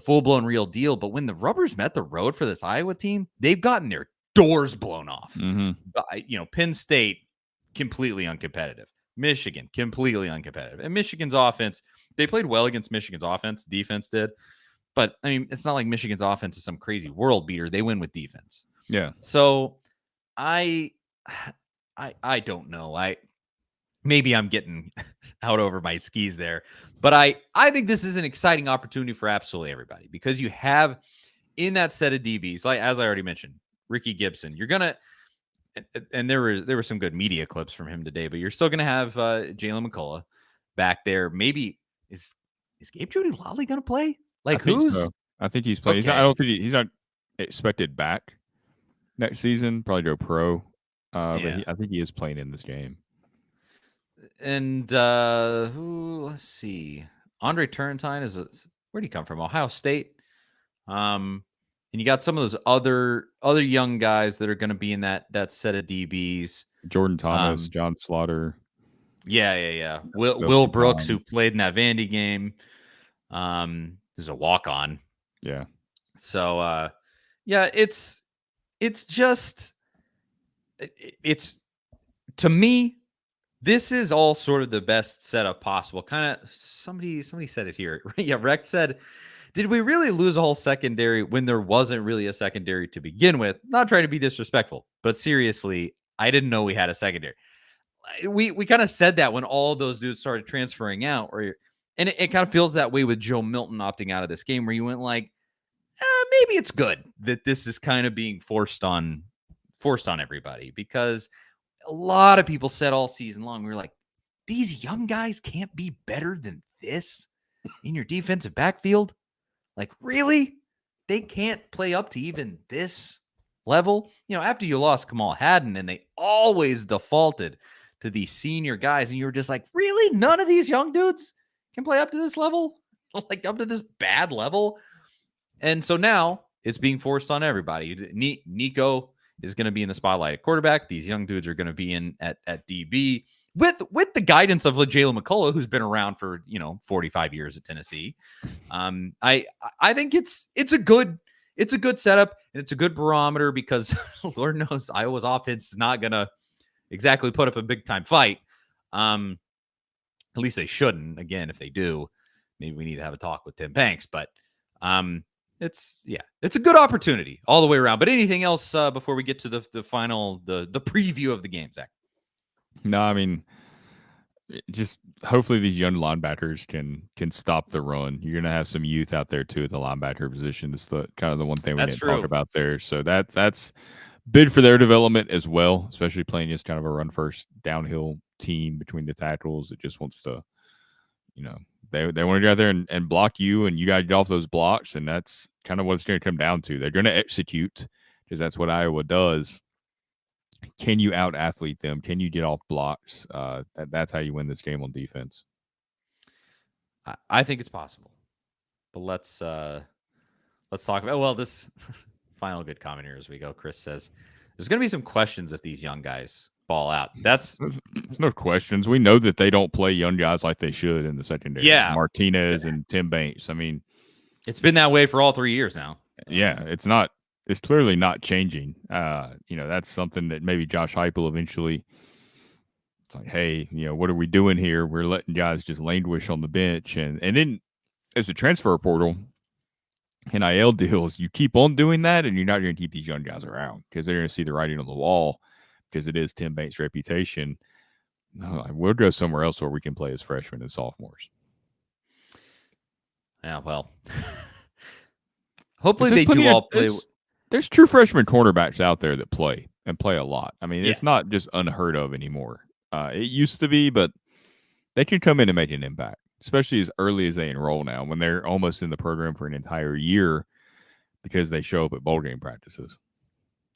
full-blown real deal. But when the rubbers met the road for this Iowa team, they've gotten their doors blown off. Mm-hmm. Penn State, completely uncompetitive. Michigan, completely uncompetitive. And Michigan's offense, they played well against Michigan's offense. Defense did. But, I mean, it's not like Michigan's offense is some crazy world beater. They win with defense. Yeah. So, I don't know. Maybe I'm getting out over my skis there, but I think this is an exciting opportunity for absolutely everybody, because you have in that set of DBs, like as I already mentioned, Ricky Gibson. You're gonna, and there were some good media clips from him today, but you're still gonna have Jalen McCullough back there. Maybe is Gabe Jeudy-Lally gonna play? Like, I think he's playing. Okay. I don't think he's not expected back next season. Probably go pro. But I think he is playing in this game. And let's see. Andre Turrentine where'd he come from? Ohio State. And you got some of those other young guys that are going to be in that set of DBs. Jordan Thomas, John Slaughter. Yeah. Will Brooks, who played in that Vandy game. There's a walk-on. Yeah. So it's just to me, this is all sort of the best setup possible. Kind of somebody said it here. Yeah, Rex said, did we really lose a whole secondary when there wasn't really a secondary to begin with? Not trying to be disrespectful, but seriously, I didn't know we had a secondary. We kind of said that when all of those dudes started transferring out, and it kind of feels that way with Joe Milton opting out of this game, where you went like, maybe it's good that this is kind of being forced on everybody, because a lot of people said all season long, we were like, these young guys can't be better than this in your defensive backfield. Like, really? They can't play up to even this level? After you lost Kamal Haddon, and they always defaulted to these senior guys, and you were just like, really? None of these young dudes can play up to this level? Like, up to this bad level? And so now it's being forced on everybody. Nico is going to be in the spotlight at quarterback. These young dudes are going to be in at DB with the guidance of Jalen McCullough, who's been around for 45 years at Tennessee. I think it's a good setup, and it's a good barometer, because Lord knows Iowa's offense is not going to exactly put up a big time fight. At least they shouldn't. Again, if they do, maybe we need to have a talk with Tim Banks. But it's a good opportunity all the way around. But anything else before we get to the final, the preview of the game, Zach? No, I mean, just hopefully these young linebackers can stop the run. You're gonna have some youth out there too at the linebacker position. It's the kind of the one thing we didn't talk about there. So that's big for their development as well, especially playing just kind of a run first downhill team between the tackles. It just wants to, they want to go out there and block you, and you got to get off those blocks, and that's kind of what it's going to come down to. They're going to execute, because that's what Iowa does. can you out athlete them? Can you get off blocks? That's how you win this game on defense. I think it's possible, but let's talk about this final good comment here as we go. Chris says there's going to be some questions if these young guys ball out. There's no questions. We know that they don't play young guys like they should in the secondary. Yeah, Martinez and Tim Banks. I mean, it's been that way for all 3 years now. Yeah, it's clearly not changing. That's something that maybe Josh Heupel eventually. It's like, hey, what are we doing here? We're letting guys just languish on the bench, and then as a transfer portal, NIL deals, you keep on doing that, and you're not going to keep these young guys around because they're going to see the writing on the wall because it is Tim Banks' reputation. No, we'll go somewhere else where we can play as freshmen and sophomores. Yeah, well, hopefully they do all play. There's true freshman cornerbacks out there that play and play a lot. I mean, it's not just unheard of anymore. It used to be, but they can come in and make an impact, especially as early as they enroll now when they're almost in the program for an entire year because they show up at bowl game practices.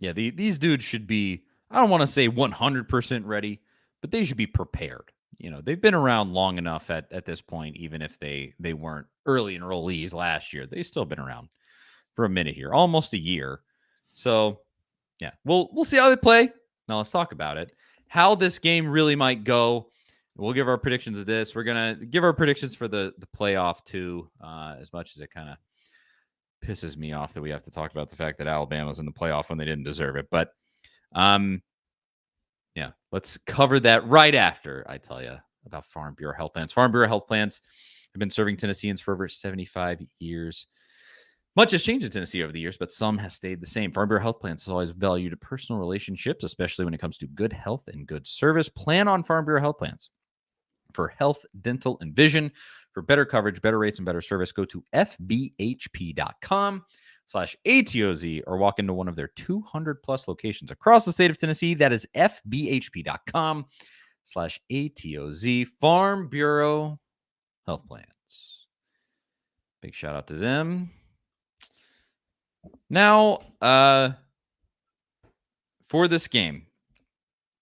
Yeah, these dudes should be, I don't want to say 100% ready, but they should be prepared. They've been around long enough at this point, even if they weren't early enrollees last year. They've still been around for a minute here, almost a year. So, yeah, we'll see how they play. Now let's talk about it. How this game really might go. We'll give our predictions of this. We're going to give our predictions for the playoff too, as much as it kind of pisses me off that we have to talk about the fact that Alabama's in the playoff when they didn't deserve it. But, yeah, let's cover that right after I tell you about Farm Bureau Health Plans. Farm Bureau Health Plans have been serving Tennesseans for over 75 years. Much has changed in Tennessee over the years, but some has stayed the same. Farm Bureau Health Plans has always valued personal relationships, especially when it comes to good health and good service. Plan on Farm Bureau Health Plans for health, dental, and vision. For better coverage, better rates, and better service, go to fbhp.com/ATOZ or walk into one of their 200 plus locations across the state of Tennessee. That is fbhp.com/ATOZ. Farm Bureau Health Plans. Big shout out to them. Now, for this game,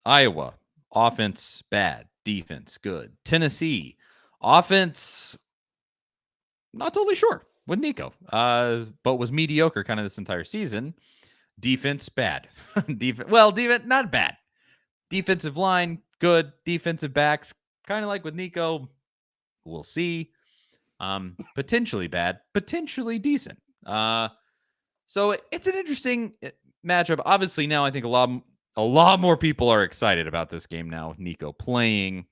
Iowa, offense bad, defense good. Tennessee, offense not totally sure with Nico, but was mediocre kind of this entire season. Defense bad. Defense not bad. Defensive line good. Defensive backs kind of like with Nico. We'll see. Potentially bad, potentially decent. So it's an interesting matchup. Obviously, now I think a lot more people are excited about this game now with Nico playing.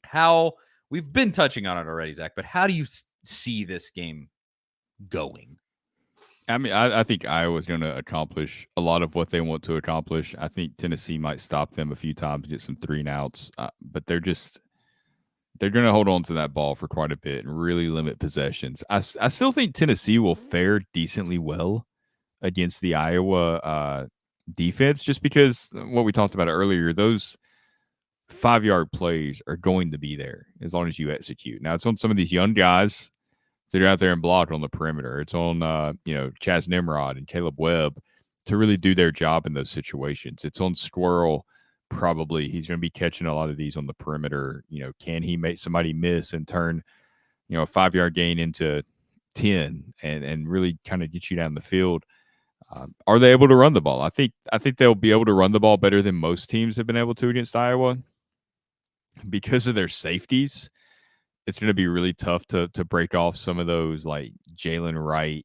How we've been touching on it already, Zach, but how do you see this game going? I mean, I think Iowa's going to accomplish a lot of what they want to accomplish. I think Tennessee might stop them a few times, get some 3-and-outs, but they're going to hold on to that ball for quite a bit and really limit possessions. I still think Tennessee will fare decently well against the Iowa defense, just because what we talked about earlier, those 5-yard plays are going to be there as long as you execute. Now, it's on some of these young guys that are out there and block on the perimeter. It's on, Chaz Nimrod and Caleb Webb to really do their job in those situations. It's on Squirrel. Probably he's going to be catching a lot of these on the perimeter. Can he make somebody miss and turn, a 5-yard gain into 10 and really kind of get you down the field? Are they able to run the ball? I think they'll be able to run the ball better than most teams have been able to against Iowa. Because of their safeties, it's going to be really tough to break off some of those like Jalen Wright,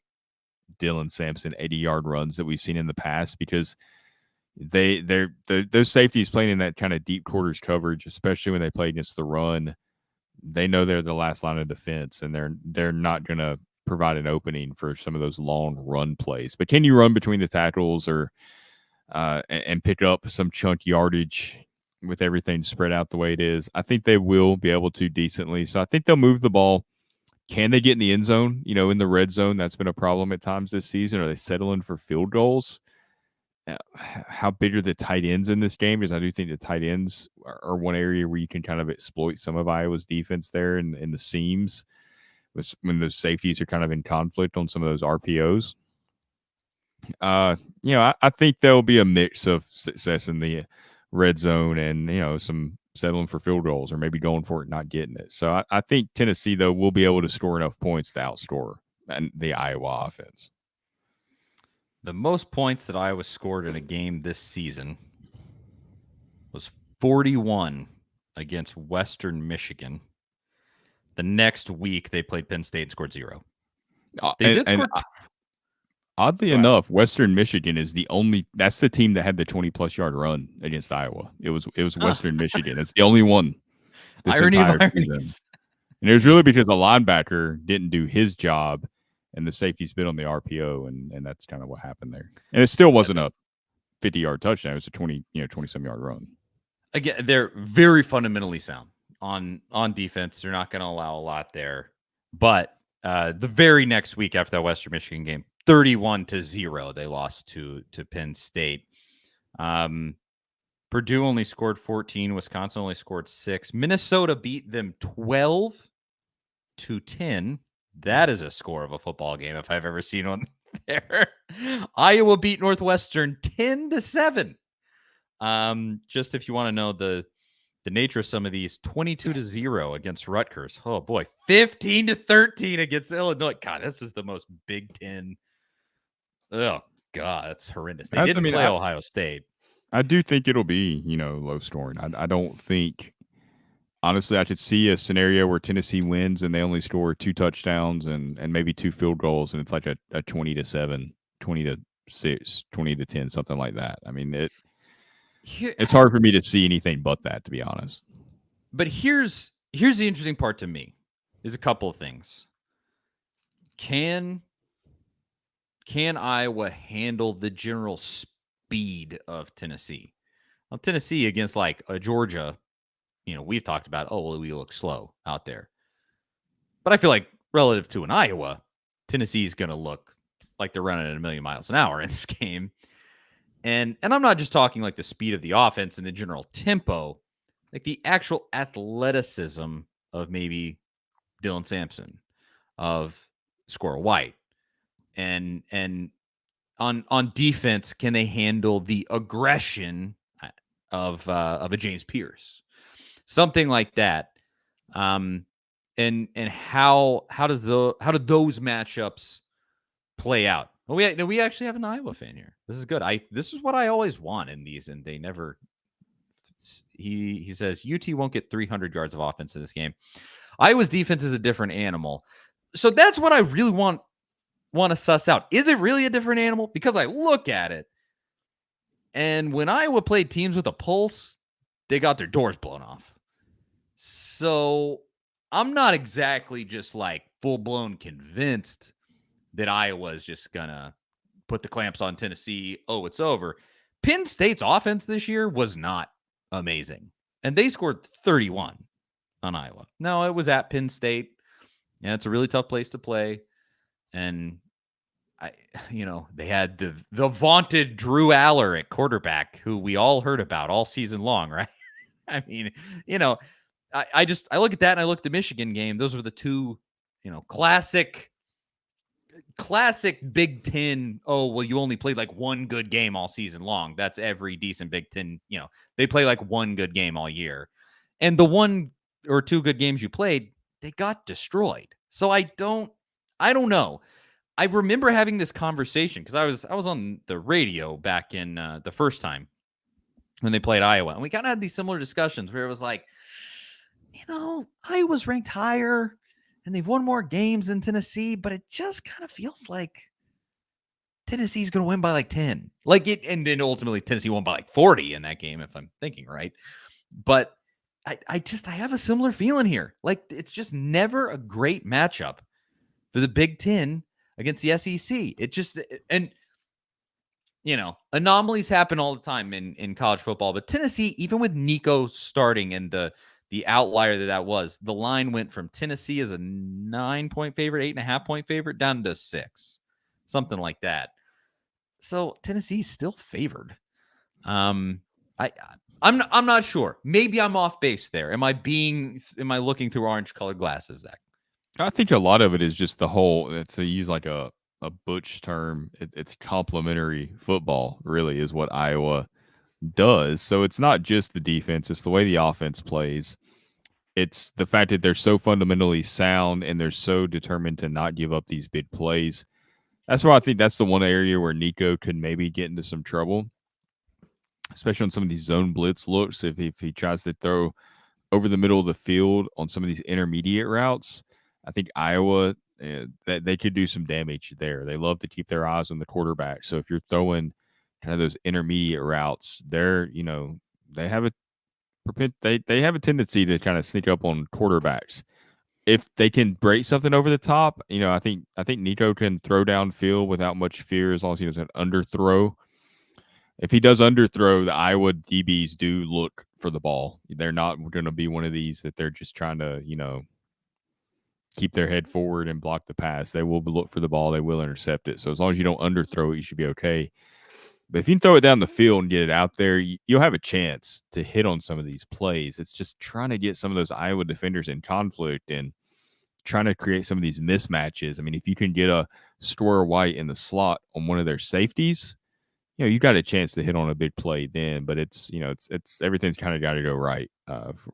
Dylan Sampson 80-yard runs that we've seen in the past, because those safeties playing in that kind of deep quarters coverage, especially when they play against the run, they know they're the last line of defense, and they're not going to provide an opening for some of those long run plays. But can you run between the tackles or and pick up some chunk yardage with everything spread out the way it is? I think they will be able to decently. So I think they'll move the ball. Can they get in the end zone? In the red zone, that's been a problem at times this season. Are they settling for field goals? How big are the tight ends in this game? Because I do think the tight ends are one area where you can kind of exploit some of Iowa's defense there in the seams when those safeties are kind of in conflict on some of those RPOs. I think there'll be a mix of success in the red zone and, some settling for field goals or maybe going for it, not getting it. So I think Tennessee, though, will be able to score enough points to outscore the Iowa offense. The most points that Iowa scored in a game this season was 41 against Western Michigan. The next week, they played Penn State and scored 0. They did score. Oddly enough, Western Michigan is that's the team that had the 20-plus yard run against Iowa. It was Western Michigan. It's the only one this entire season. And it was really because the linebacker didn't do his job and the safety spit on the RPO, and that's kind of what happened there. And it still wasn't a 50-yard touchdown. It was a 20-some-yard run. Again, they're very fundamentally sound on defense. They're not going to allow a lot there. But the very next week after that Western Michigan game, 31-0, they lost to Penn State. Purdue only scored 14. Wisconsin only scored 6. Minnesota beat them 12-10. That is a score of a football game if I've ever seen one there. Iowa beat Northwestern 10-7. Just if you want to know the nature of some of these, 22-0 against Rutgers. Oh boy, 15-13 against Illinois. God, this is the most Big Ten. Oh God, that's horrendous. They didn't play Ohio State. I do think it'll be, low scoring. I don't think, honestly, I could see a scenario where Tennessee wins and they only score 2 touchdowns and maybe 2 field goals, and it's like a 20-7, 20-6, 20-10, something like that. I mean, it's hard for me to see anything but that, to be honest. But here's the interesting part to me. There's a couple of things. Can Iowa handle the general speed of Tennessee? Well, Tennessee against like a Georgia, we've talked about, we look slow out there. But I feel like relative to an Iowa, Tennessee is going to look like they're running at 1,000,000 miles an hour in this game. And I'm not just talking like the speed of the offense and the general tempo, like the actual athleticism of maybe Dylan Sampson, of Squirrel White. And on defense, can they handle the aggression of a James Pierce? Something like that. And how do those matchups play out? Well, we actually have an Iowa fan here. This is good. This is what I always want in these, and they never. He says UT won't get 300 yards of offense in this game. Iowa's defense is a different animal, so that's what I really want to suss out. Is it really a different animal? Because I look at it, and when Iowa played teams with a pulse, they got their doors blown off. So I'm not exactly just like full blown convinced that Iowa is just going to put the clamps on Tennessee. Oh, it's over. Penn State's offense this year was not amazing. And they scored 31 on Iowa. No, it was at Penn State. Yeah, it's a really tough place to play. And they had the vaunted Drew Aller at quarterback, who we all heard about all season long, right? I mean, I look at that and I look at the Michigan game. Those were the two, classic Big Ten. Oh, well, you only played like one good game all season long. That's every decent Big Ten. They play like one good game all year. And the 1 or 2 good games you played, they got destroyed. So I don't know. I remember having this conversation because I was on the radio back in the first time when they played Iowa. And we kind of had these similar discussions where it was like, Iowa's ranked higher and they've won more games than Tennessee, but it just kind of feels like Tennessee's going to win by like 10. And then ultimately Tennessee won by like 40 in that game, if I'm thinking right. But I have a similar feeling here. Like, it's just never a great matchup for the Big Ten against the SEC. Anomalies happen all the time in college football, but Tennessee, even with Nico starting and the outlier that was, the line went from Tennessee as a 9-point favorite, 8.5-point favorite, down to 6, something like that. So Tennessee's still favored. I'm not sure. Maybe I'm off base there. Am I looking through orange colored glasses, Zach? I think a lot of it is just the whole, to use like a a butch term, it's complementary football. Really, is what Iowa does. So it's not just the defense; it's the way the offense plays. It's the fact that they're so fundamentally sound and they're so determined to not give up these big plays. That's why I think that's the one area where Nico could maybe get into some trouble, especially on some of these zone blitz looks. If he tries to throw over the middle of the field on some of these intermediate routes, I think Iowa that they could do some damage there. They love to keep their eyes on the quarterback. So if you're throwing kind of those intermediate routes, they have a they have a tendency to kind of sneak up on quarterbacks. If they can break something over the top, I think Nico can throw downfield without much fear as long as he doesn't underthrow. If he does underthrow, the Iowa DBs do look for the ball. They're not going to be one of these that they're just trying to, keep their head forward and block the pass. They will look for the ball. They will intercept it. So as long as you don't underthrow it, you should be okay. But if you can throw it down the field and get it out there, you'll have a chance to hit on some of these plays. It's just trying to get some of those Iowa defenders in conflict and trying to create some of these mismatches. I mean, if you can get a Storer White in the slot on one of their safeties, you got a chance to hit on a big play then. But it's everything's kind of got to go right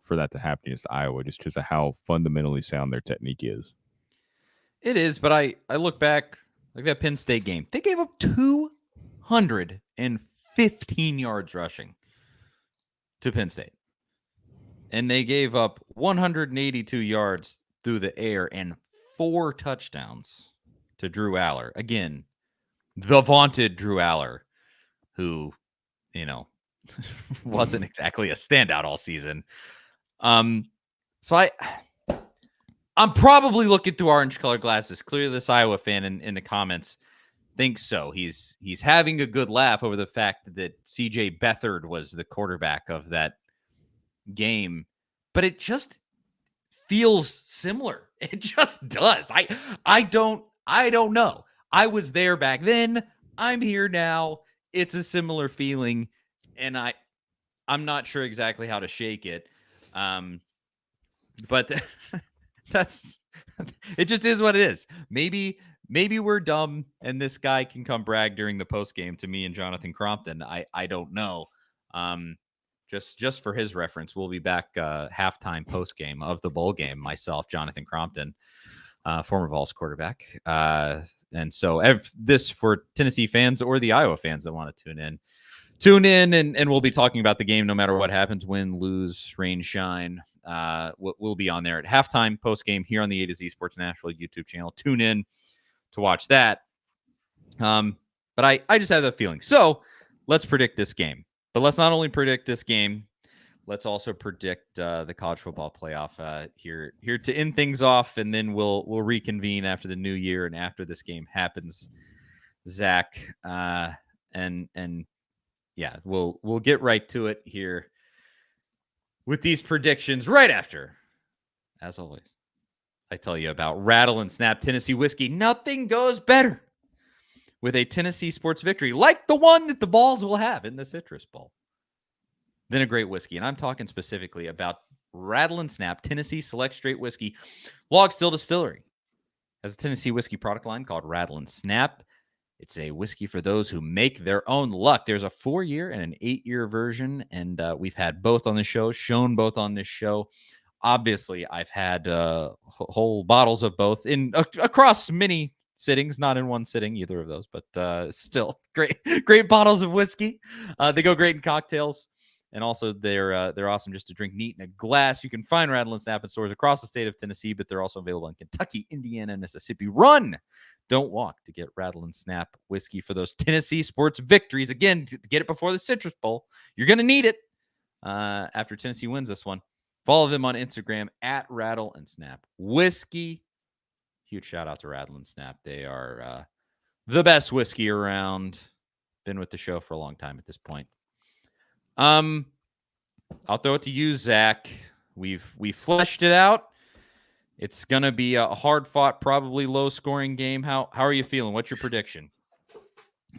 for that to happen against Iowa, just because of how fundamentally sound their technique is. It is, but I look back, like that Penn State game, they gave up 215 yards rushing to Penn State. And they gave up 182 yards through the air and 4 touchdowns to Drew Aller. Again, the vaunted Drew Aller, who, wasn't exactly a standout all season. So I'm probably looking through orange-colored glasses. Clearly, this Iowa fan in the comments thinks so. He's having a good laugh over the fact that C.J. Beathard was the quarterback of that game, but it just feels similar. It just does. I don't know. I was there back then. I'm here now. It's a similar feeling, and I'm not sure exactly how to shake it. But that's it. Just is what it is. Maybe we're dumb, and this guy can come brag during the post game to me and Jonathan Crompton. I don't know. Just for his reference, we'll be back halftime post game of the bowl game. Myself, Jonathan Crompton, former Vols quarterback. And so this for Tennessee fans or the Iowa fans that want to tune in and we'll be talking about the game no matter what happens, win, lose, rain, shine. We'll be on there at halftime, post game here on the A to Z Sports Nashville YouTube channel. Tune in to watch that. But I just have that feeling. So let's predict this game. But let's not only predict this game, let's also predict the college football playoff here to end things off, and then we'll reconvene after the new year and after this game happens, Zach. And yeah, we'll get right to it here with these predictions right after, as always, I tell you about Rattle and Snap Tennessee whiskey. Nothing goes better with a Tennessee sports victory like the one that the Vols will have in the Citrus Bowl than a great whiskey. And I'm talking specifically about Rattle and Snap Tennessee Select Straight Whiskey. Log Still Distillery has a Tennessee whiskey product line called Rattle and Snap. It's a whiskey for those who make their own luck. There's a 4-year and an 8-year version, and we've had both on the show, shown both on this show. Obviously, I've had whole bottles of both across many sittings, not in one sitting, either of those, but still great bottles of whiskey. They go great in cocktails, and also they're awesome just to drink neat in a glass. You can find Rattle and Snap in stores across the state of Tennessee, but they're also available in Kentucky, Indiana, and Mississippi. Run! Don't walk to get Rattle and Snap whiskey for those Tennessee sports victories. Again, to get it before the Citrus Bowl. You're going to need it after Tennessee wins this one. Follow them on Instagram at Rattle and Snap Whiskey. Huge shout out to Rattle and Snap. They are the best whiskey around. Been with the show for a long time at this point. I'll throw it to you, Zach. We fleshed it out. It's going to be a hard-fought, probably low-scoring game. How are you feeling? What's your prediction?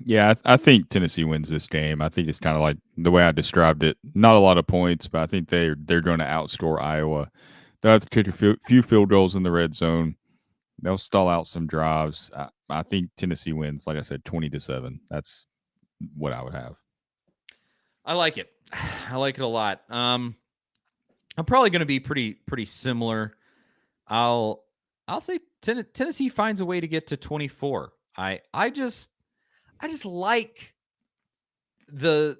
Yeah, I think Tennessee wins this game. I think it's kind of like the way I described it. Not a lot of points, but I think they're going to outscore Iowa. They'll have to kick a few field goals in the red zone. They'll stall out some drives. I think Tennessee wins, like I said, 20-7. That's what I would have. I like it. I like it a lot. I'm probably going to be pretty similar. I'll say Tennessee finds a way to get to 24. I just like the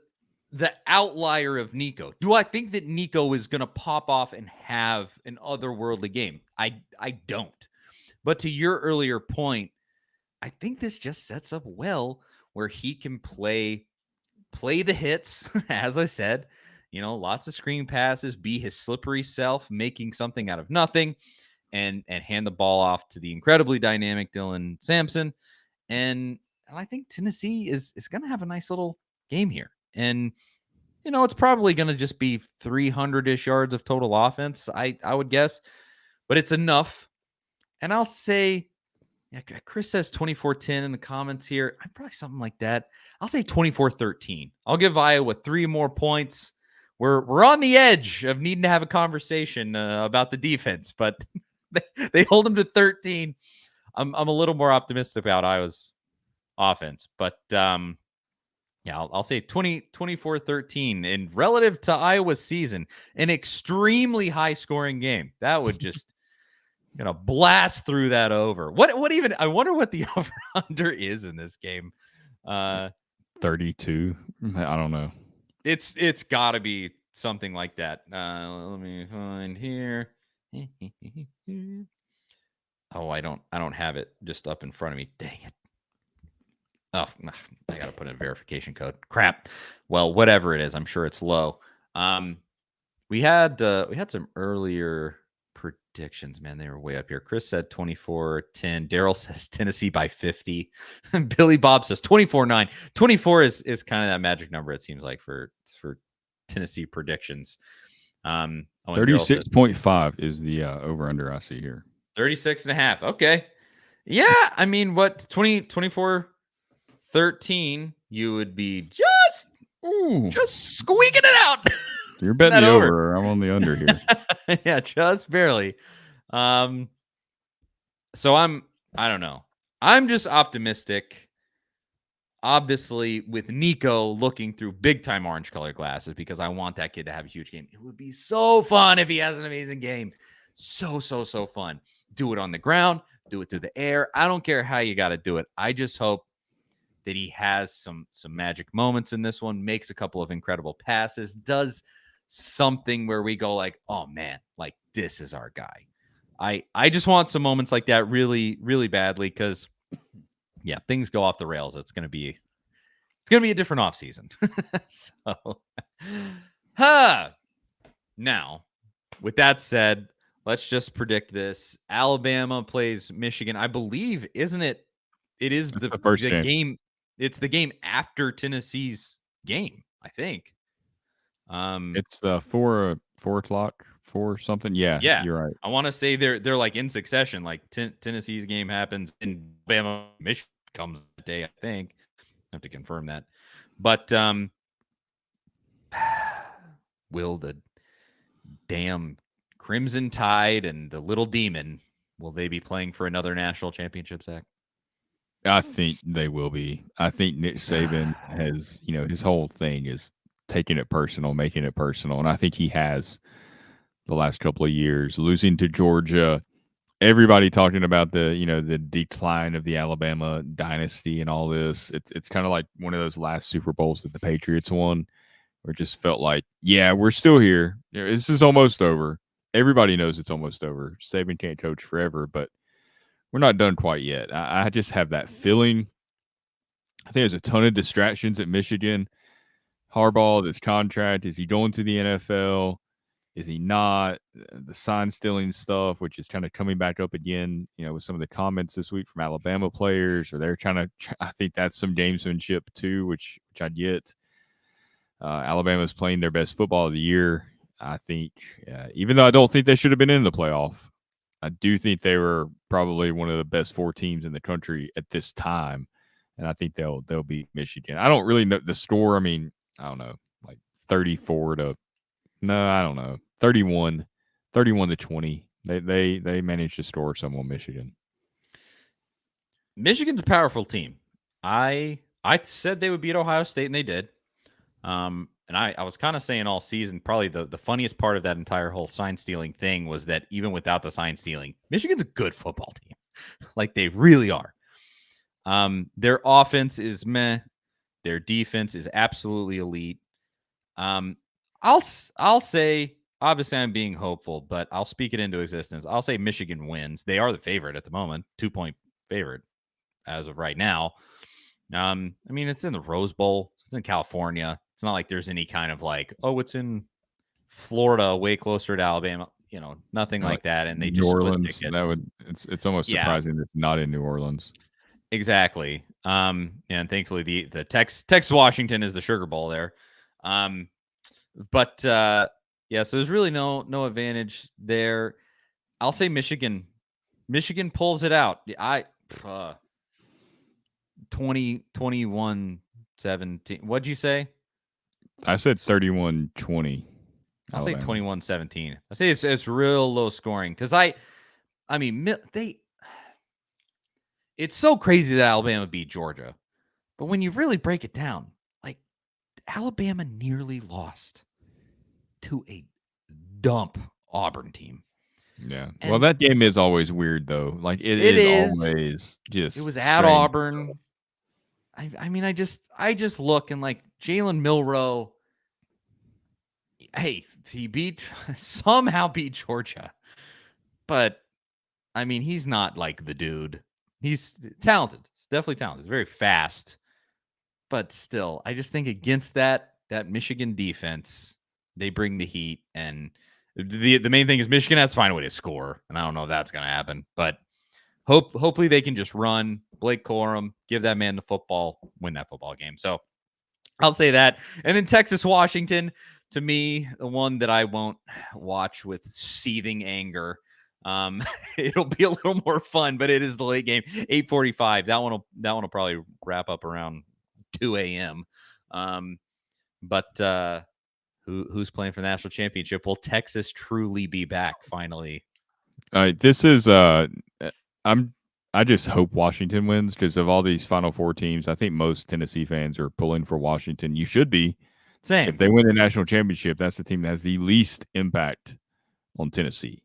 outlier of Nico. Do I think that Nico is going to pop off and have an otherworldly game? I don't. But to your earlier point, I think this just sets up well where he can play the hits, as I said, lots of screen passes, be his slippery self, making something out of nothing, and hand the ball off to the incredibly dynamic Dylan Sampson. And I think Tennessee is going to have a nice little game here. And, it's probably going to just be 300-ish yards of total offense, I would guess. But it's enough. And I'll say, Chris says 24-10 in the comments here. I'm probably something like that. I'll say 24-13. I'll give Iowa 3 more points. We're on the edge of needing to have a conversation about the defense, but they hold them to 13. I'm a little more optimistic about Iowa's offense, but I'll say 24-13. And relative to Iowa's season, an extremely high scoring game. That would just blast through that over. What even? I wonder what the over under is in this game. 32. I don't know. It's got to be something like that. Let me find here. Oh, I don't have it just up in front of me. Dang it. Oh, I got to put in a verification code. Crap. Well, whatever it is, I'm sure it's low. We had some earlier predictions, man. They were way up here. Chris said 24-10. Daryl says Tennessee by 50. Billy Bob says 24-9. 24 is kind of that magic number, it seems like, for Tennessee predictions. 36.5 is the over under I see here. 36.5. Okay. Yeah, I mean, what 24-13, you would be just squeaking it out. You're betting the over. I'm on the under here. Yeah, just barely. So I don't know. I'm just optimistic. Obviously, with Nico looking through big time orange colored glasses, because I want that kid to have a huge game. It would be so fun if he has an amazing game. So fun. Do it on the ground, do it through the air. I don't care how you got to do it. I just hope that he has some magic moments in this one, makes a couple of incredible passes, does something where we go like, oh man, like this is our guy. I just want some moments like that really, really badly, because things go off the rails. It's gonna be a different offseason. So now, with that said, let's just predict this. Alabama plays Michigan. I believe, isn't it? It is the first game. It's the game after Tennessee's game, I think. It's the 4 o'clock, 4 something. Yeah, you're right. I want to say they're like in succession. Like Tennessee's game happens in Alabama, Michigan comes the day, I think. I have to confirm that. But will the damn Crimson Tide and the Little Demon, will they be playing for another national championship, Zach? I think they will be. I think Nick Saban has, his whole thing is taking it personal, making it personal. And I think he has the last couple of years, losing to Georgia, everybody talking about the decline of the Alabama dynasty and all this. It's kind of like one of those last Super Bowls that the Patriots won, where it just felt like, yeah, we're still here. This is almost over. Everybody knows it's almost over. Saban can't coach forever, but we're not done quite yet. I just have that feeling. I think there's a ton of distractions at Michigan. Harbaugh, this contract, is he going to the NFL? Is he not? The sign stealing stuff, which is kind of coming back up again, with some of the comments this week from Alabama players, or they're I think that's some gamesmanship too, which I get. Alabama's playing their best football of the year. I think, even though I don't think they should have been in the playoff, I do think they were probably one of the best 4 teams in the country at this time. And I think they'll beat Michigan. I don't really know the score. I mean, I don't know, like 31 to 20. They managed to score some on Michigan. Michigan's a powerful team. I said they would beat Ohio State, and they did. And I was kind of saying all season, probably the funniest part of that entire whole sign stealing thing was that even without the sign stealing, Michigan's a good football team. Like they really are. Their offense is meh. Their defense is absolutely elite. I'll say, obviously I'm being hopeful, but I'll speak it into existence. I'll say Michigan wins. They are the favorite at the moment, 2-point favorite as of right now. I mean, it's in the Rose Bowl. It's in California. It's not like there's any kind of like, oh, it's in Florida, way closer to Alabama. Nothing like that. And they New just split Orleans. tickets. That would it's almost surprising it's not in New Orleans. Exactly. And thankfully the Texas Washington is the Sugar Bowl there. But so there's really no advantage there. I'll say Michigan. Michigan pulls it out. 21-17. What'd you say? I said 31-20. I'll say 21-17. I say it's real low scoring because it's so crazy that Alabama beat Georgia. But when you really break it down, like Alabama nearly lost to a dump Auburn team. Yeah. Well, that game is always weird though. Like it is always just it was at Auburn. I mean, I just look and like Jalen Milroe. Hey, he somehow beat Georgia. But I mean, he's not like the dude. He's talented. He's definitely talented. He's very fast. But still, I just think against that Michigan defense, they bring the heat. And the main thing is Michigan has to find a way to score. And I don't know if that's going to happen. But hopefully they can just run Blake Corum, give that man the football, win that football game. So I'll say that. And then Texas, Washington, to me, the one that I won't watch with seething anger. It'll be a little more fun, but it is the late game, 8:45. That one will probably wrap up around 2 a.m. But who's playing for the national championship? Will Texas truly be back finally? This is I just hope Washington wins because of all these Final Four teams. I think most Tennessee fans are pulling for Washington. You should be. Same. If they win the national championship, that's the team that has the least impact on Tennessee,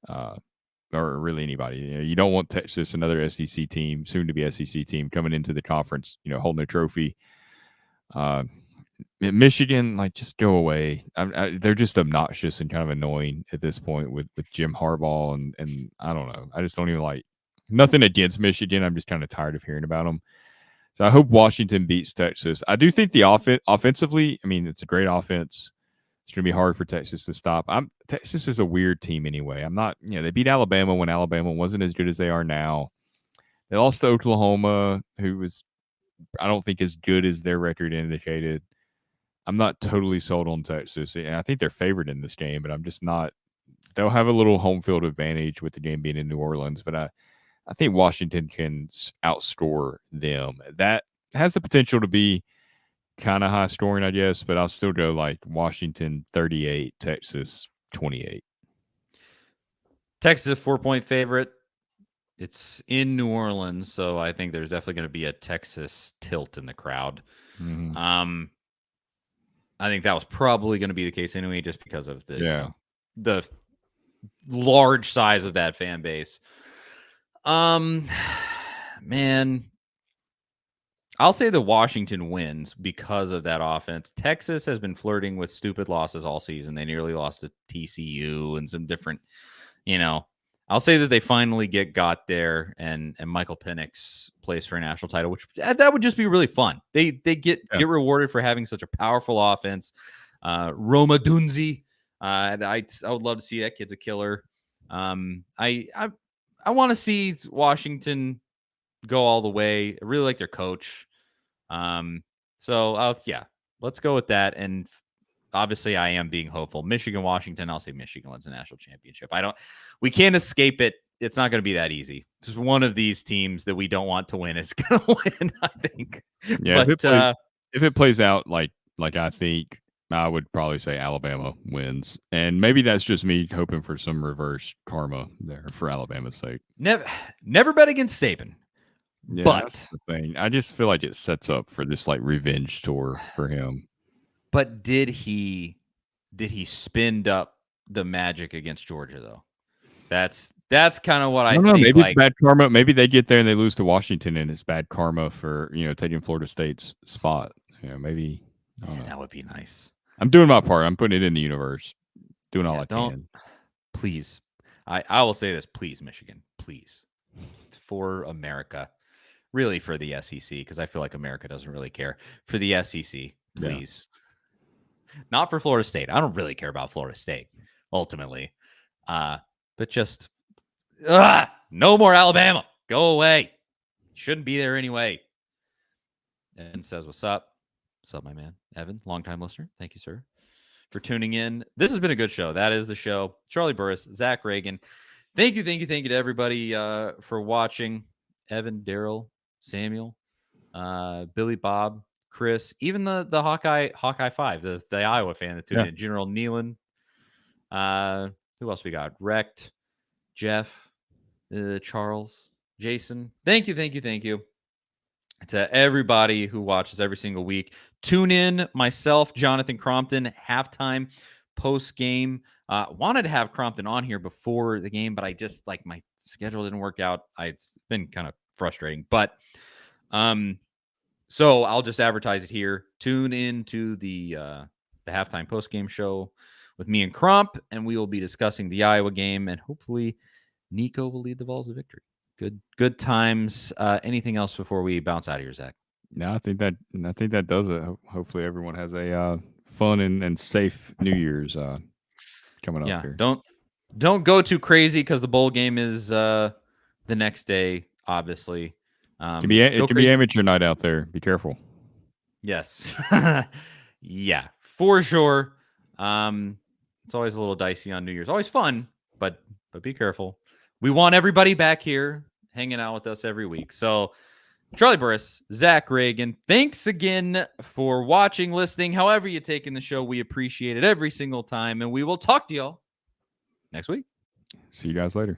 or really anybody. You don't want Texas, another SEC team, soon to be SEC team, coming into the conference, holding their trophy. Michigan, like, just go away. They're just obnoxious and kind of annoying at this point with Jim Harbaugh, and I don't know. I just don't even like. Nothing against Michigan. I'm just kind of tired of hearing about them. So I hope Washington beats Texas. I do think the offensively, I mean, it's a great offense. It's going to be hard for Texas to stop. Texas is a weird team anyway. I'm not, they beat Alabama when Alabama wasn't as good as they are now. They lost to Oklahoma, who was, I don't think, as good as their record indicated. I'm not totally sold on Texas. And I think they're favored in this game, but I'm just not. They'll have a little home field advantage with the game being in New Orleans, but I think Washington can outscore them. That has the potential to be kind of high scoring, I guess, but I'll still go like Washington 38, Texas 28. Texas is a 4-point favorite. It's in New Orleans, so I think there's definitely going to be a Texas tilt in the crowd. Mm-hmm. I think that was probably going to be the case anyway, just because of the large size of that fan base. Man, I'll say that Washington wins because of that offense. Texas has been flirting with stupid losses all season. They nearly lost to TCU and some different, I'll say that they finally got there and Michael Penix plays for a national title, which that would just be really fun. They get rewarded for having such a powerful offense. Roma Dunzi, I would love to see that. Kid's a killer. I want to see Washington go all the way. I really like their coach. So let's go with that. And obviously I am being hopeful. Michigan, Washington, I'll say Michigan wins the national championship. We can't escape it. It's not going to be that easy. Just one of these teams that we don't want to win is going to win, I think. Yeah. But, if it plays out like I think, I would probably say Alabama wins. And maybe that's just me hoping for some reverse karma there for Alabama's sake. Never bet against Saban. Yeah, but that's the thing. I just feel like it sets up for this like revenge tour for him. But did he spin up the Magic against Georgia though? That's kind of what I don't know. think. Maybe it's Like, bad karma. Maybe they get there and they lose to Washington, and it's bad karma for taking Florida State's spot. Maybe. I don't know. that would be nice. I'm doing my part. I'm putting it in the universe. Doing all I Don't can. please. I will say this, please, Michigan, please, for America, really for the SEC, because I feel like America doesn't really care. For the SEC, please. Yeah. Not for Florida State. I don't really care about Florida State, ultimately. But just no more Alabama. Go away. Shouldn't be there anyway. And says, what's up? What's up, my man? Evan, longtime listener. Thank you, sir, for tuning in. This has been a good show. That is the show. Charlie Burris, Zach Reagan. Thank you to everybody for watching. Evan, Daryl, Samuel, Billy, Bob, Chris, even the Hawkeye 5, the Iowa fan that tuned in. General Nealon. Who else we got? Wrecked, Jeff, Charles, Jason. Thank you to everybody who watches every single week. Tune in. Myself, Jonathan Crompton, halftime, post game. Wanted to have Crompton on here before the game, but I just my schedule didn't work out. It's been kind of frustrating, but so I'll just advertise it here. Tune in to the halftime post game show with me and Crump, and we will be discussing the Iowa game, and hopefully Nico will lead the Vols to victory. Good times. Anything else before we bounce out of here, Zach? No, I think that does it. Hopefully everyone has a fun and safe New Year's coming up here. Don't go too crazy because the bowl game is the next day, obviously. It can be amateur night out there. Be careful. Yes. Yeah, for sure. It's always a little dicey on New Year's. Always fun, but be careful. We want everybody back here hanging out with us every week. So Charlie Burris, Zach Reagan, thanks again for watching, listening, however you take in the show. We appreciate it every single time, and we will talk to y'all next week. See you guys later.